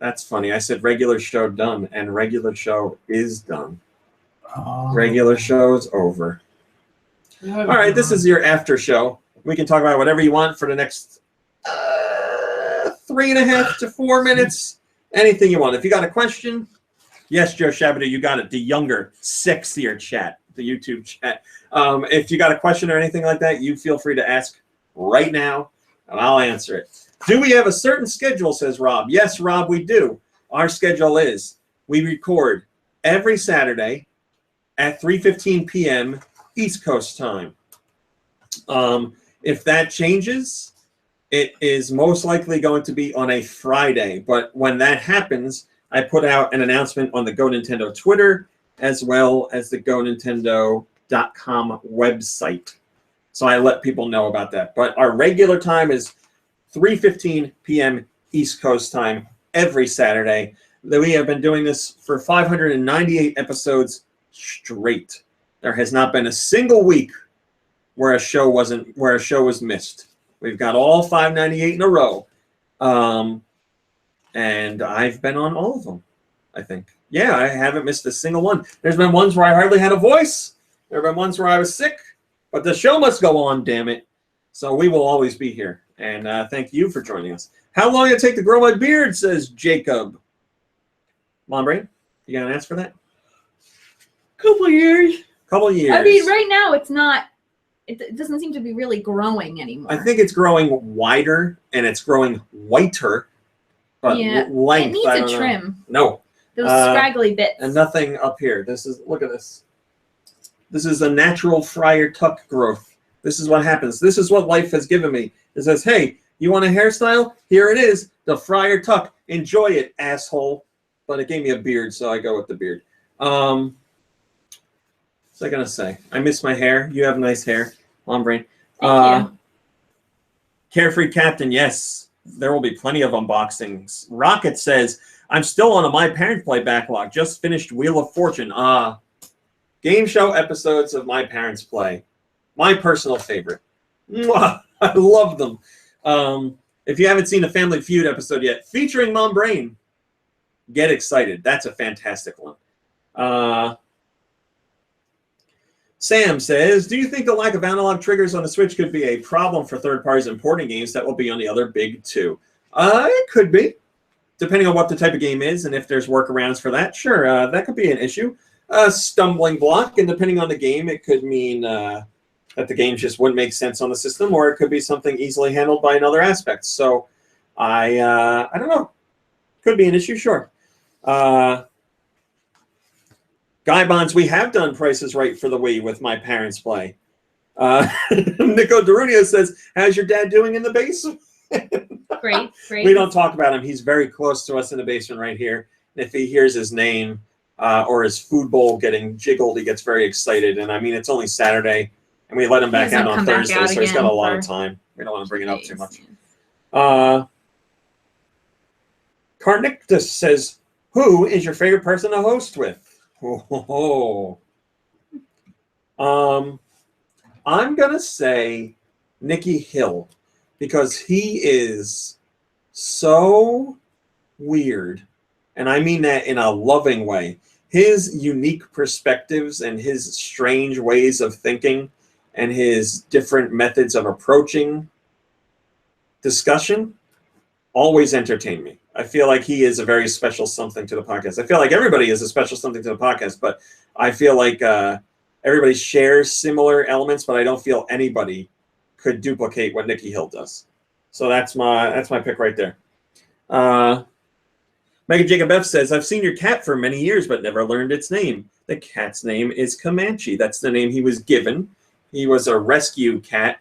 That's funny. I said regular show done, and regular show is done. Regular show's over. All right, this is your after show. We can talk about whatever you want for the next 3.5 to 4 minutes. Anything you want. If you got a question, yes, Joe Shabadoo, you got it. The younger, sexier chat, the YouTube chat. If you got a question or anything like that, you feel free to ask right now, and I'll answer it. Do we have a certain schedule, says Rob? Yes, Rob, we do. Our schedule is we record every Saturday at 3:15 p.m. East Coast time. If that changes, it is most likely going to be on a Friday. But when that happens, I put out an announcement on the GoNintendo Twitter as well as the GoNintendo.com website. So I let people know about that. But our regular time is 3:15 p.m. East Coast time every Saturday. We have been doing this for 598 episodes straight. There has not been a single week where a show was missed. We've got all 598 in a row. And I've been on all of them, I think. Yeah, I haven't missed a single one. There's been ones where I hardly had a voice. There have been ones where I was sick. But the show must go on, damn it. So we will always be here. And thank you for joining us. How long did it take to grow my beard, says Jacob. Mom Brain, you got an answer for that? Couple years. Couple years. I mean, right now it's not. It doesn't seem to be really growing anymore. I think it's growing wider and it's growing whiter. But yeah, length, it needs a trim. No, Those scraggly bits. And nothing up here. Look at this. This is a natural friar tuck growth. This is what happens. This is what life has given me. It says, hey, you want a hairstyle? Here it is, the friar tuck. Enjoy it, asshole. But it gave me a beard, so I go with the beard. What's I gonna say? I miss my hair. You have nice hair, Mom Brain. Thank you. Carefree Captain, yes, there will be plenty of unboxings. Rocket says, I'm still on a My Parents Play backlog. Just finished Wheel of Fortune. Game show episodes of My Parents Play. My personal favorite. Mwah! I love them. If you haven't seen the Family Feud episode yet, featuring Mom Brain, get excited. That's a fantastic one. Sam says, do you think the lack of analog triggers on the Switch could be a problem for third parties importing games that will be on the other big two? It could be, depending on what the type of game is and if there's workarounds for that. Sure, that could be an issue. A stumbling block, and depending on the game, it could mean that the game just wouldn't make sense on the system, or it could be something easily handled by another aspect. So I don't know. Could be an issue, sure. Guy Bonds, we have done Prices Right for the Wii with My Parents Play. Nico Darunia says, how's your dad doing in the basement? Great. We don't talk about him. He's very close to us in the basement right here. And if he hears his name or his food bowl getting jiggled, he gets very excited. And I mean, it's only Saturday, and we let him back out on Thursday, so he's got a lot of time. We don't want to bring it up too much. Carnictus says, who is your favorite person to host with? I'm gonna say Nikki Hill, because he is so weird, and I mean that in a loving way. His unique perspectives and his strange ways of thinking and his different methods of approaching discussion always entertain me. I feel like he is a very special something to the podcast. I feel like everybody is a special something to the podcast, but I feel like everybody shares similar elements, but I don't feel anybody could duplicate what Nikki Hill does. So that's my pick right there. Megan Jacob F says, I've seen your cat for many years, but never learned its name. The cat's name is Comanche. That's the name he was given. He was a rescue cat,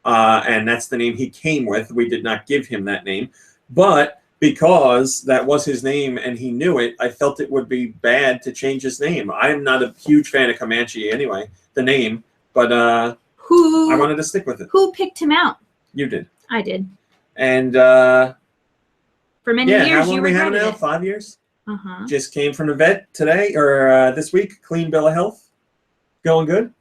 and that's the name he came with. We did not give him that name. But because that was his name and he knew it, I felt it would be bad to change his name. I am not a huge fan of Comanche anyway, the name, but I wanted to stick with it. Who picked him out? You did. I did. And for many years, how long you we have regretted now? it. 5 years? Uh-huh. Just came from the vet today, or this week. Clean bill of health. Going good.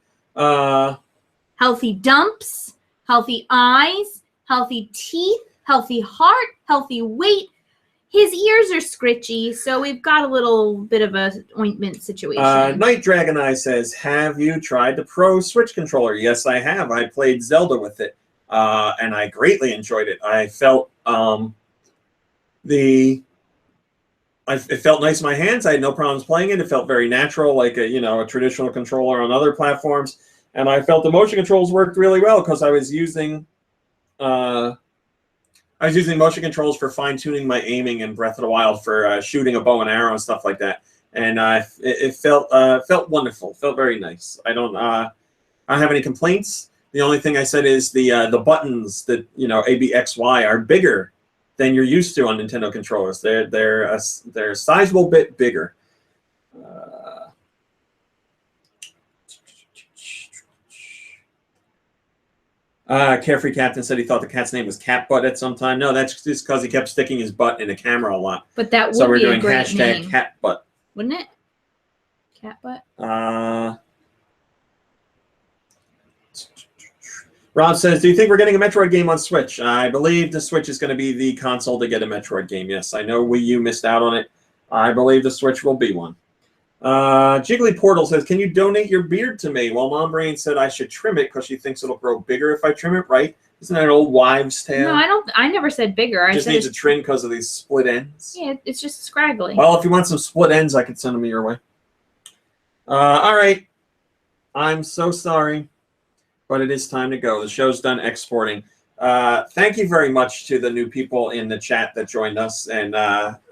Healthy dumps, healthy eyes, healthy teeth, healthy heart, healthy weight. His ears are scritchy, so we've got a little bit of a ointment situation. Night Dragon Eye says, have you tried the Pro Switch controller? Yes, I have. I played Zelda with it, and I greatly enjoyed it. I felt it felt nice in my hands. I had no problems playing it. It felt very natural, like a traditional controller on other platforms. And I felt the motion controls worked really well because I was using motion controls for fine-tuning my aiming in Breath of the Wild for shooting a bow and arrow and stuff like that. And it felt wonderful. Felt very nice. I don't have any complaints. The only thing I said is the buttons that A, B, X, Y are bigger than you're used to on Nintendo controllers. They're a sizable bit bigger. Carefree Captain said he thought the cat's name was Cat Butt at some time. No, that's just because he kept sticking his butt in the camera a lot. But that would so we're be doing a great hashtag name. Cat Butt. Wouldn't it? Cat Butt? Rob says, do you think we're getting a Metroid game on Switch? I believe the Switch is going to be the console to get a Metroid game. Yes, I know Wii U missed out on it. I believe the Switch will be one. Jiggly Portal says, can you donate your beard to me? Well, Mom Brain said I should trim it because she thinks it'll grow bigger if I trim it, right? Isn't that an old wives' tale? No, I never said bigger. I just said needs a trim because of these split ends. Yeah, it's just scraggly. Well, if you want some split ends, I could send them your way. All right. I'm so sorry, but it is time to go. The show's done exporting. Thank you very much to the new people in the chat that joined us, and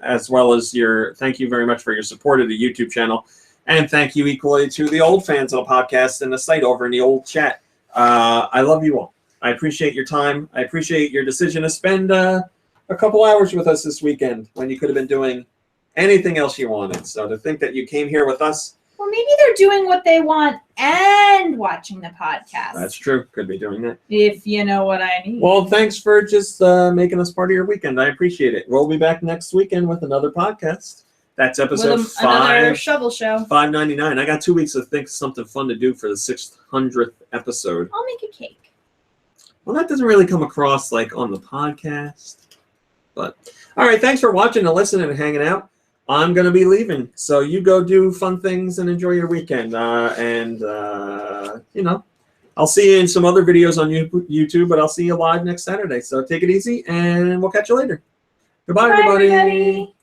as well as thank you very much for your support of the YouTube channel, and thank you equally to the old fans of the podcast and the site over in the old chat. I love you all. I appreciate your time. I appreciate your decision to spend a couple hours with us this weekend when you could have been doing anything else you wanted. So to think that you came here with us. Well, maybe they're doing what they want and watching the podcast. That's true. Could be doing that. If you know what I mean. Well, thanks for just making us part of your weekend. I appreciate it. We'll be back next weekend with another podcast. That's episode another shovel show. 599. I got 2 weeks to think of something fun to do for the 600th episode. I'll make a cake. Well, that doesn't really come across like on the podcast. But all right, thanks for watching and listening and hanging out. I'm going to be leaving, so you go do fun things and enjoy your weekend. You know, I'll see you in some other videos on YouTube, but I'll see you live next Saturday. So take it easy, and we'll catch you later. Goodbye, everybody.